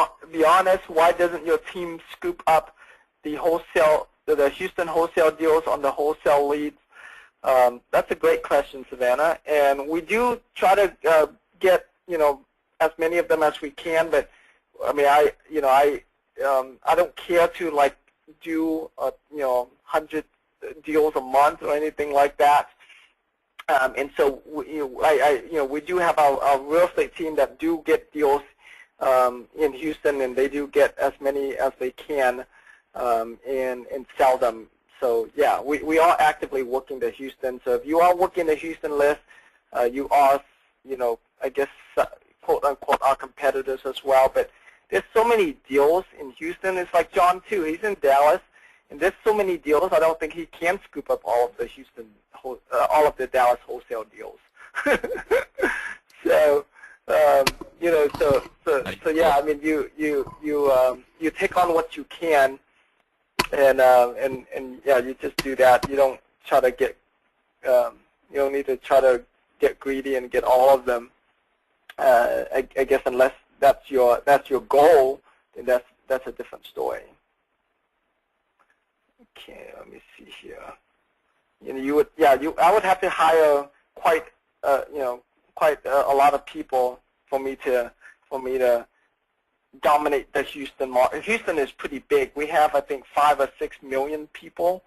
[SPEAKER 1] honest, why doesn't your team scoop up the Houston wholesale deals on the wholesale leads? That's a great question, Savannah. And we do try to get, as many of them as we can. But I mean, I don't care to like do 100 deals a month or anything like that. And so we do have our real estate team that do get deals in Houston, and they do get as many as they can and sell them. So yeah, we are actively working the Houston. So if you are working the Houston list, you are, I guess, quote unquote, our competitors as well. But there's so many deals in Houston. It's like John too. He's in Dallas. And there's so many deals, I don't think he can scoop up all of the all of the Dallas wholesale deals. So, so yeah, I mean, you take on what you can, and yeah, you just do that. You don't try to get, you don't need to try to get greedy and get all of them. I guess unless that's your goal, then that's a different story. Okay, let me see here. I would have to hire quite a lot of people for me to dominate the Houston market. Houston is pretty big. We have, I think, 5 or 6 million people,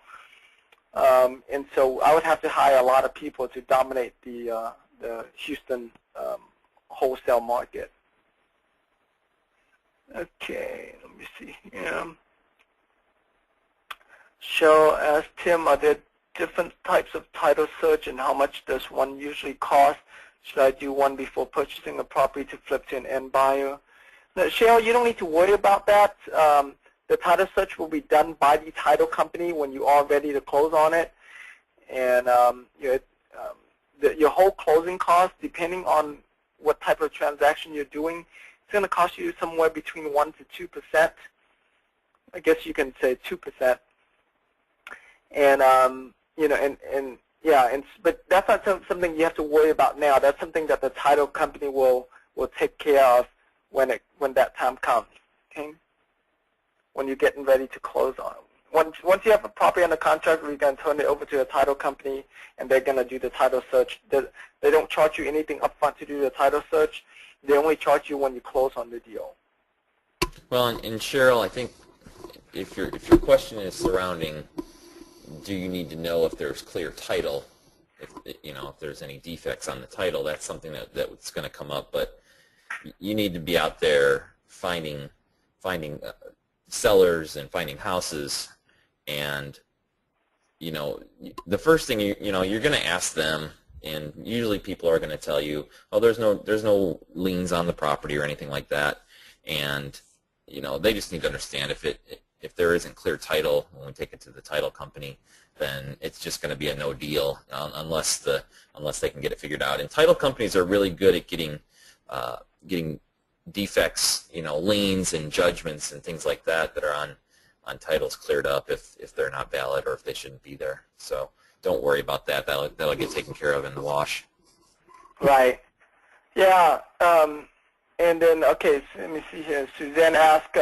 [SPEAKER 1] and so I would have to hire a lot of people to dominate the Houston wholesale market. Okay, let me see here. Cheryl asked, Tim, are there different types of title search, and how much does one usually cost? Should I do one before purchasing a property to flip to an end buyer? Now, Cheryl, you don't need to worry about that. The title search will be done by the title company when you are ready to close on it. And your whole closing cost, depending on what type of transaction you're doing, it's going to cost you somewhere between 1% to 2%. I guess you can say 2%. And but that's not something you have to worry about now. That's something that the title company will take care of when that time comes. Okay, when you're getting ready to close on it. Once you have a property under contract, we're going to turn it over to a title company, and they're going to do the title search. They don't charge you anything upfront to do the title search. They only charge you when you close on the deal.
[SPEAKER 2] Well, and Cheryl, I think if your question is surrounding, do you need to know if there's clear title, if there's any defects on the title, that's something that's going to come up. But you need to be out there finding sellers and finding houses, and the first thing you're going to ask them, and usually people are going to tell you, oh, there's no liens on the property or anything like that, and they just need to understand if there isn't clear title when we take it to the title company, then it's just going to be a no deal unless they can get it figured out. And title companies are really good at getting defects, liens and judgments and things like that are on titles cleared up if they're not valid or if they shouldn't be there. So don't worry about that. That'll get taken care of in the wash.
[SPEAKER 1] Right. Yeah. And then, okay, so let me see here. Suzanne asked,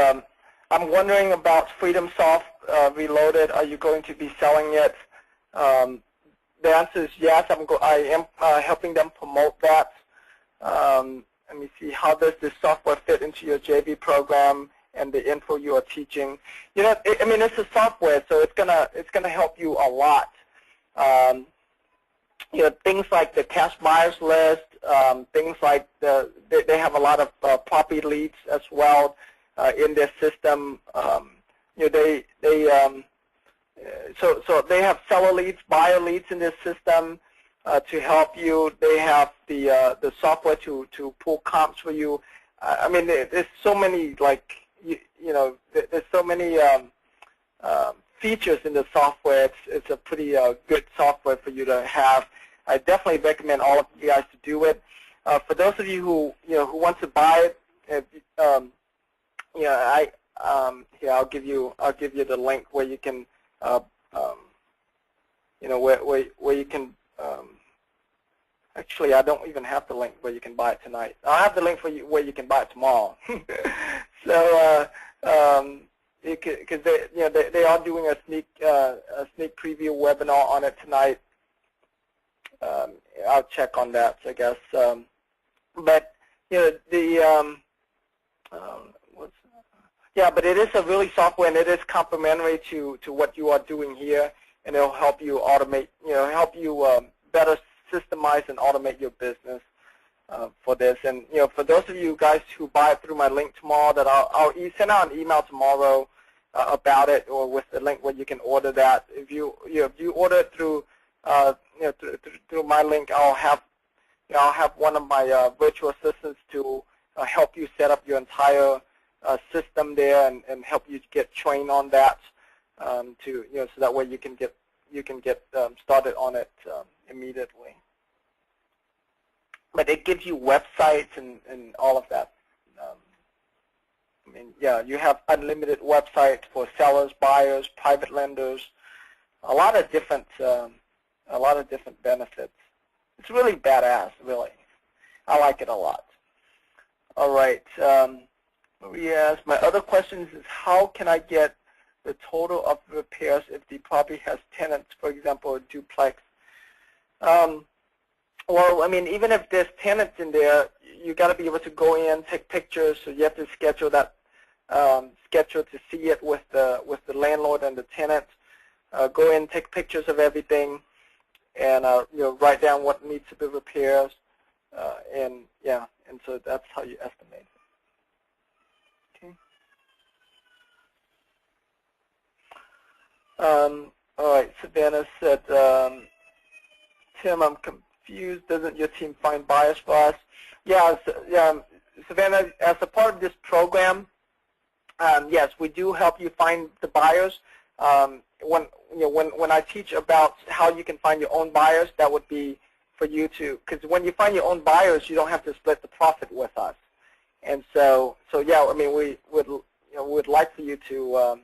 [SPEAKER 1] I'm wondering about Freedom Soft Reloaded. Are you going to be selling it? The answer is yes. I am helping them promote that. Let me see. How does this software fit into your JV program and the info you are teaching? It's a software, so it's gonna help you a lot. Things like the cash buyers list, things like they have a lot of property leads as well in their system. So they have seller leads, buyer leads in their system to help you. They have the software to pull comps for you. There's so many there's so many features in the software. It's a pretty good software for you to have. I definitely recommend all of you guys to do it. For those of you who want to buy it, here I'll give you the link where you can where you can Actually, I don't even have the link where you can buy it tonight. I have the link for you where you can buy it tomorrow. So, because they are doing a sneak preview webinar on it tonight. I'll check on that, I guess. But but it is a really software, and it is complementary to what you are doing here, and it'll help you automate, help you better systemize and automate your business for this. And for those of you guys who buy it through my link tomorrow, that I'll send out an email tomorrow about it, or with the link where you can order that. If you order it through through my link, I'll have one of my virtual assistants to help you set up your entire system there, and help you get trained on that, so that way you can get started on it immediately. But it gives you websites and all of that. I mean, yeah, you have unlimited websites for sellers, buyers, private lenders, a lot of different benefits. It's really badass, really. I like it a lot. All right. Yes, my other question is how can I get the total of repairs if the property has tenants, for example, a duplex? Well, I mean, even if there's tenants in there, you got to be able to go in, take pictures. So you have to schedule that schedule to see it with the landlord and the tenant. Go in, take pictures of everything, and write down what needs to be repaired. And so that's how you estimate it. Okay. All right, Savannah said, Tim, I'm confused. Doesn't your team find buyers for us? Yeah, Savannah, as a part of this program, yes, we do help you find the buyers. When I teach about how you can find your own buyers, that would be for you to, because when you find your own buyers, you don't have to split the profit with us. And so yeah, I mean, we would like for you to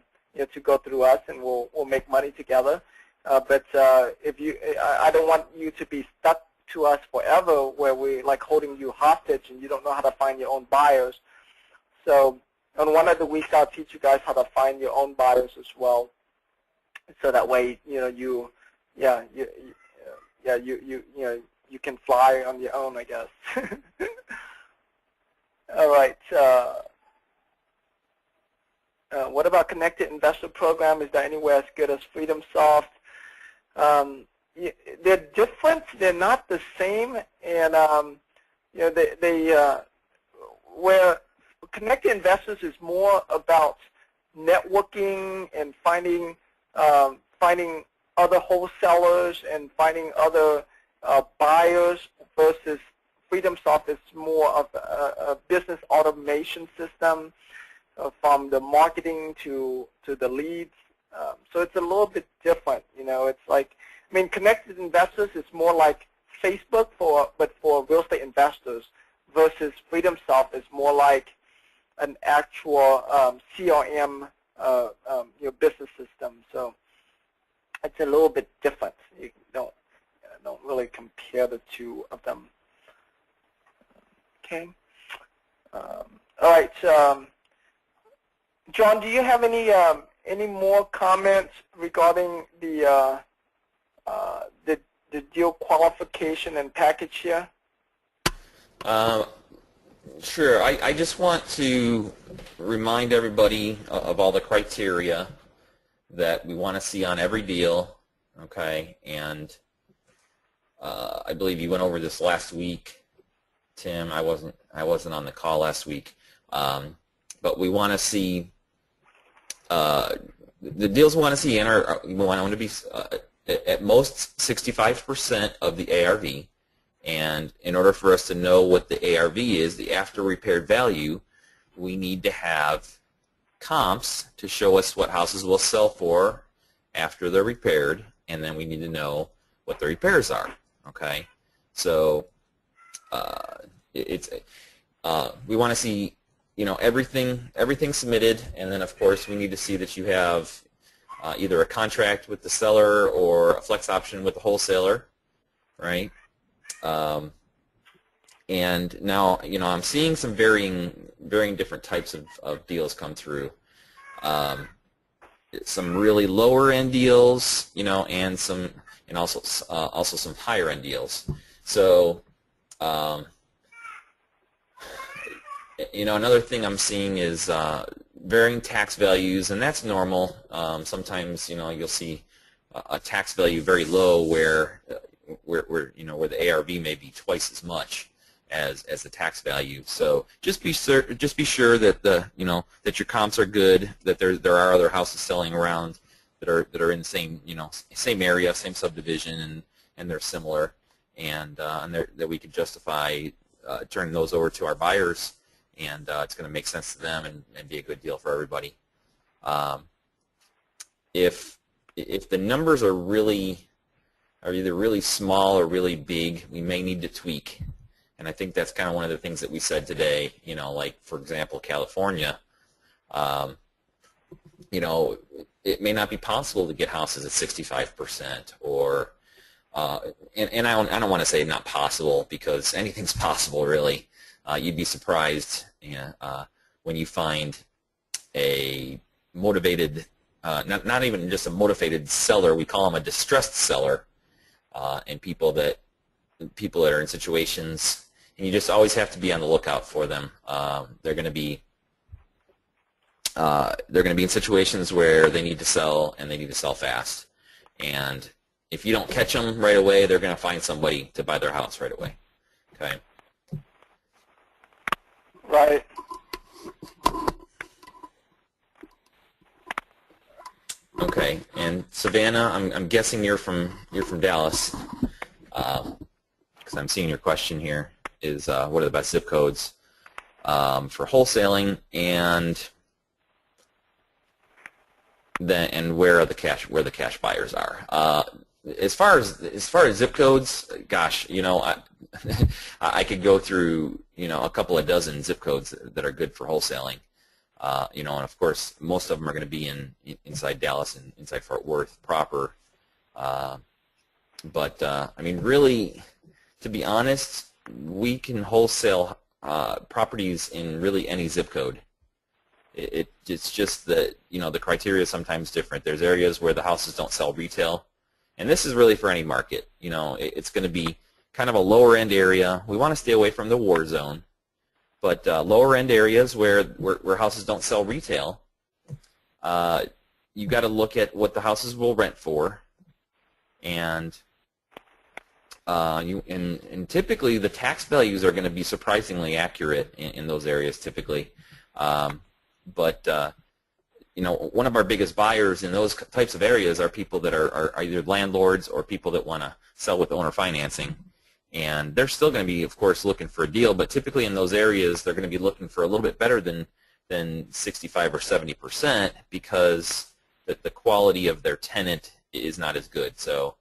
[SPEAKER 1] to go through us, and we'll make money together. But I don't want you to be stuck to us forever, where we like holding you hostage and you don't know how to find your own buyers. So on one of the weeks, I'll teach you guys how to find your own buyers as well. So that way, you can fly on your own, I guess. All right. What about Connected Investor Program? Is that anywhere as good as FreedomSoft? They're different. They're not the same. And where Connected Investors is more about networking and finding other wholesalers and finding other buyers, versus FreedomSoft is more of a business automation system, from the marketing to the leads. So it's a little bit different. It's like, I mean, Connected Investors is more like Facebook but for real estate investors, versus FreedomSoft is more like an actual CRM business system. So it's a little bit different. You don't really compare the two of them. Okay. All right. John, do you have any more comments regarding the deal qualification and package here?
[SPEAKER 2] Sure. I just want to remind everybody of all the criteria that we want to see on every deal. Okay, and I believe you went over this last week, Tim. I wasn't on the call last week, but we want to see the deals we want to see in we want them to be at most 65% of the ARV. And in order for us to know what the ARV is, the after repaired value, we need to have comps to show us what houses will sell for after they're repaired, and then we need to know what the repairs are. Okay, so we want to see everything submitted, and then of course we need to see that you have either a contract with the seller or a flex option with the wholesaler, right? And now, I'm seeing some varying different types of deals come through. Some really lower end deals, and also some higher end deals. So, another thing I'm seeing is varying tax values, and that's normal. Sometimes, you'll see a tax value very low where the ARV may be twice as much as the tax value. So just be sure that that your comps are good, that there are other houses selling around that are in the same area, same subdivision, and they're similar, and that we can justify turning those over to our buyers, and it's going to make sense to them and be a good deal for everybody. If the numbers are either really small or really big, we may need to tweak. And I think that's kind of one of the things that we said today, like, for example, California, it may not be possible to get houses at 65%, or, and I don't want to say not possible, because anything's possible, really. You'd be surprised when you find a motivated, not even just a motivated seller, we call them a distressed seller, and people that are in situations, and you just always have to be on the lookout for them. They're going to be in situations where they need to sell, and they need to sell fast. And if you don't catch them right away, they're going to find somebody to buy their house right away. Okay.
[SPEAKER 1] Right.
[SPEAKER 2] Okay. And Savannah, I'm guessing you're from Dallas, because I'm seeing your question here is what are the best zip codes for wholesaling, and where the cash buyers are. As far as zip codes, gosh, I could go through a couple of dozen zip codes that are good for wholesaling. And of course most of them are going to be inside Dallas and inside Fort Worth proper. But I mean, really, to be honest, we can wholesale properties in really any zip code. It's just that the criteria is sometimes different. There's areas where the houses don't sell retail, and this is really for any market. It's going to be kind of a lower end area. We want to stay away from the war zone, but lower end areas where houses don't sell retail, you got to look at what the houses will rent for, and typically the tax values are going to be surprisingly accurate in those areas typically. But one of our biggest buyers in those types of areas are people that are either landlords or people that want to sell with owner financing, and they're still going to be, of course, looking for a deal. But typically in those areas, they're going to be looking for a little bit better than 65 or 70%, because the quality of their tenant is not as good. So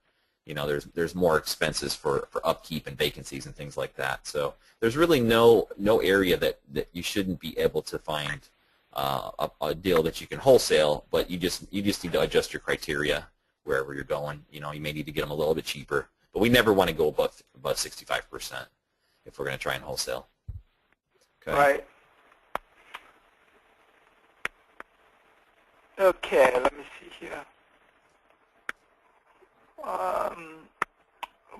[SPEAKER 2] there's more expenses for upkeep and vacancies and things like that. So there's really no area that you shouldn't be able to find a deal that you can wholesale, but you just need to adjust your criteria wherever you're going. You may need to get them a little bit cheaper, but we never want to go above 65% if we're going to try and wholesale. Okay.
[SPEAKER 1] Right. Okay, let me see here.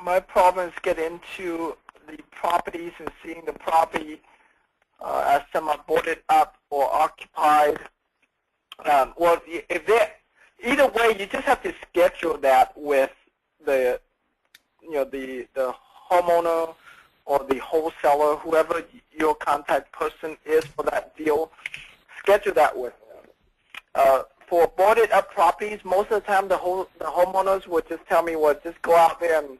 [SPEAKER 1] My problem is get into the properties and seeing the property as some are boarded up or occupied. Well, if either way, you just have to schedule that with the the homeowner or the wholesaler, whoever your contact person is for that deal. Schedule that with them. For boarded up properties, most of the time the homeowners would just tell me, well, just go out there and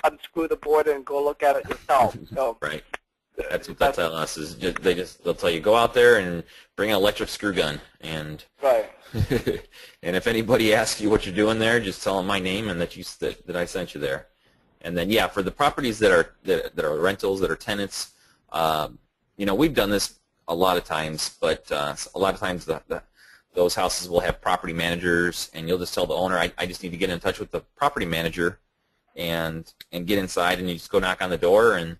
[SPEAKER 1] unscrew the board and go look at it yourself. So
[SPEAKER 2] right. That's what they'll tell us. Is they'll tell you, go out there and bring an electric screw gun, and
[SPEAKER 1] right.
[SPEAKER 2] and if anybody asks you what you're doing there, just tell them my name and that I sent you there. And then for the properties that are rentals, that are tenants, we've done this a lot of times, but a lot of times those houses will have property managers, and you'll just tell the owner, I just need to get in touch with the property manager and get inside, and you just go knock on the door, and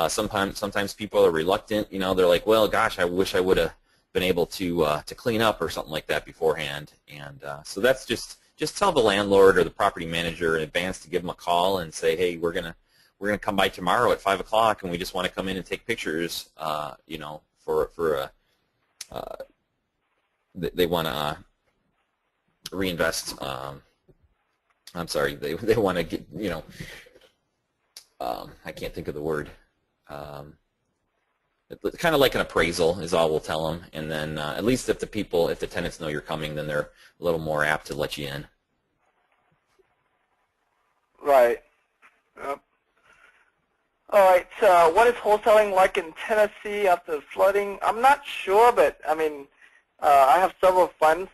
[SPEAKER 2] sometimes people are reluctant. You know, they're like, well, gosh, I wish I would have been able to clean up or something like that beforehand. And so that's just tell the landlord or the property manager in advance to give them a call and say, hey, we're gonna come by tomorrow at 5 o'clock, and we just want to come in and take pictures. You know, for a they want to reinvest. I'm sorry, they want to get, you know, I can't think of the word. Kind of like an appraisal is all we'll tell them, and then at least if the tenants know you're coming, then they're a little more apt to let you in.
[SPEAKER 1] Right. Yep. All right. So, what is wholesaling like in Tennessee after flooding? I'm not sure, but I mean, I have several funds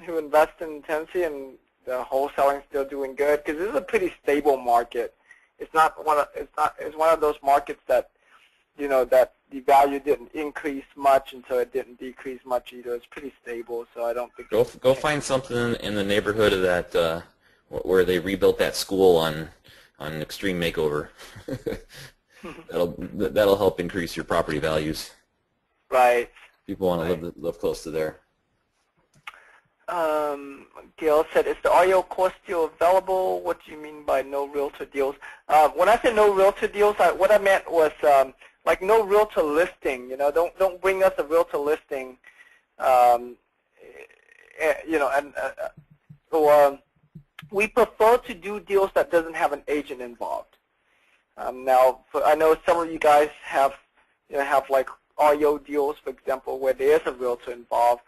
[SPEAKER 1] who invest in Tennessee, and the wholesaling is still doing good because this is a pretty stable market. It's one of those markets that, you know, that the value didn't increase much, and so it didn't decrease much either. It's pretty stable, so I don't think.
[SPEAKER 2] Go find something in the neighborhood of that where they rebuilt that school on Extreme Makeover. that'll help increase your property values.
[SPEAKER 1] Right.
[SPEAKER 2] People want to live close to there.
[SPEAKER 1] Gail said, is the audio course still available? What do you mean by no realtor deals? When I said no realtor deals, what I meant was like no realtor listing. You know, don't bring us a realtor listing. You know, or we prefer to do deals that doesn't have an agent involved. Now, I know some of you guys have like audio deals, for example, where there is a realtor involved.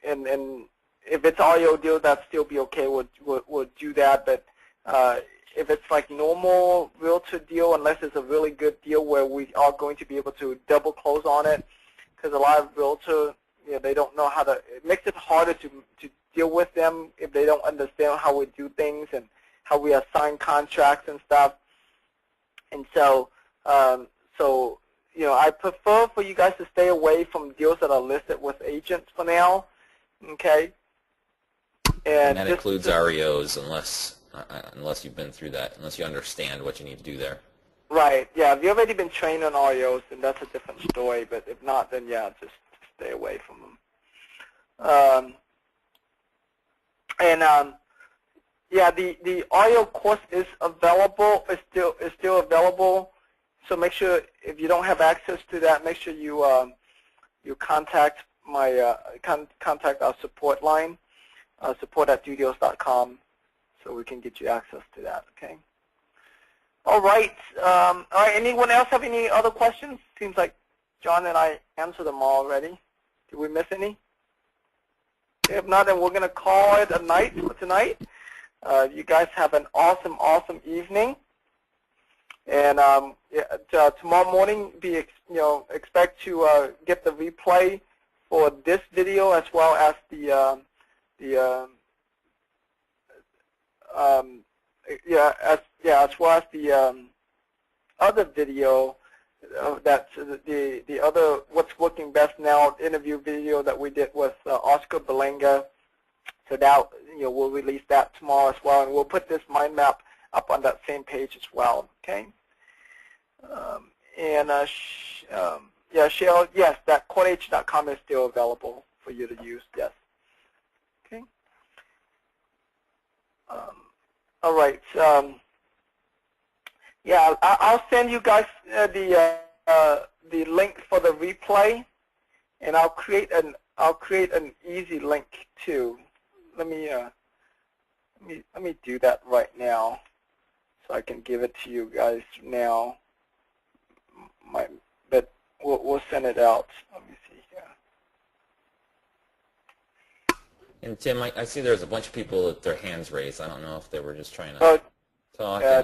[SPEAKER 1] And if it's audio deal, that'd still be okay. We'll do that. But if it's like normal realtor deal, unless it's a really good deal where we are going to be able to double close on it, because a lot of realtor, you know, they don't know how to. It makes it harder to deal with them if they don't understand how we do things and how we assign contracts and stuff. And so, you know, I prefer for you guys to stay away from deals that are listed with agents for now. Okay.
[SPEAKER 2] And that includes REOs unless you've been through that, unless you understand what you need to do there.
[SPEAKER 1] Right. Yeah. If you've already been trained on REOs, then that's a different story. But if not, then yeah, just stay away from them. Yeah, the audio course is available. Is still available. So make sure if you don't have access to that, make sure you contact contact our support line, support@dudeals.com, so we can get you access to that. Okay. All right. All right. Anyone else have any other questions? Seems like John and I answered them all already. Did we miss any? If not, then we're going to call it a night for tonight. You guys have an awesome evening. And tomorrow morning, expect to get the replay for this video as well as as well as the other video. That's the other What's Working Best Now interview video that we did with Oscar Belenga. So that we'll release that tomorrow as well, and we'll put this mind map up on that same page as well. Okay. Cheryl, yes, that quoteH.com is still available for you to use. Yes. Okay. All right. Yeah, I'll send you guys the link for the replay, and I'll create an easy link too. Let me do that right now, so I can give it to you guys now. But we'll send it out. Let me see here.
[SPEAKER 2] And Tim, I see there's a bunch of people with their hands raised. I don't know if they were just trying to talk.
[SPEAKER 1] Yeah,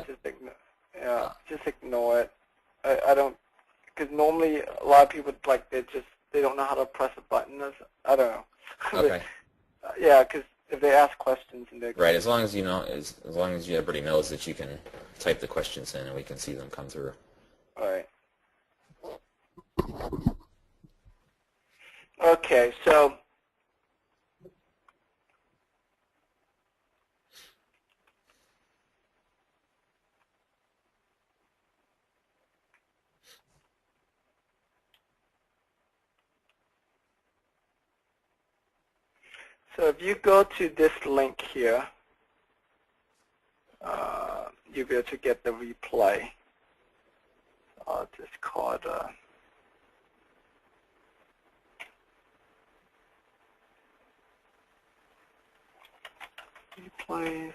[SPEAKER 1] just ignore it. I don't, because normally a lot of people they don't know how to press a button. I don't know.
[SPEAKER 2] Okay.
[SPEAKER 1] Yeah, because if they ask questions and they
[SPEAKER 2] right, as long as you know, as long as everybody knows that you can type the questions in and we can see them come through.
[SPEAKER 1] All right. Okay, so So if you go to this link here, you'll be able to get the replay. I'll just call it replays.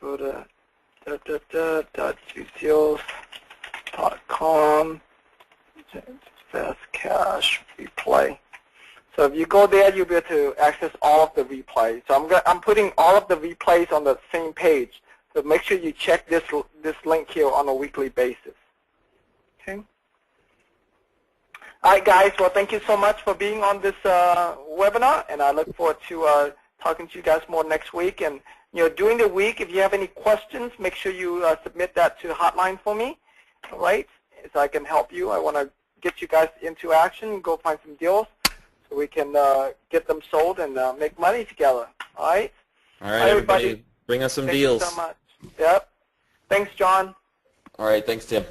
[SPEAKER 1] Go to www.gseals.com, fast cash replay. So if you go there, you'll be able to access all of the replays. So I'm putting all of the replays on the same page. So make sure you check this link here on a weekly basis. Okay. All right, guys. Well, thank you so much for being on this webinar, and I look forward to talking to you guys more next week. And during the week, if you have any questions, make sure you submit that to the hotline for me. All right, so I can help you. I want to get you guys into action, go find some deals, so we can get them sold and make money together. All right.
[SPEAKER 2] All right, everybody. Bring us some deals.
[SPEAKER 1] Thank you so much. Yep. Thanks, John.
[SPEAKER 2] All right. Thanks, Tim.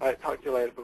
[SPEAKER 1] All right. Talk to you later. Bye-bye.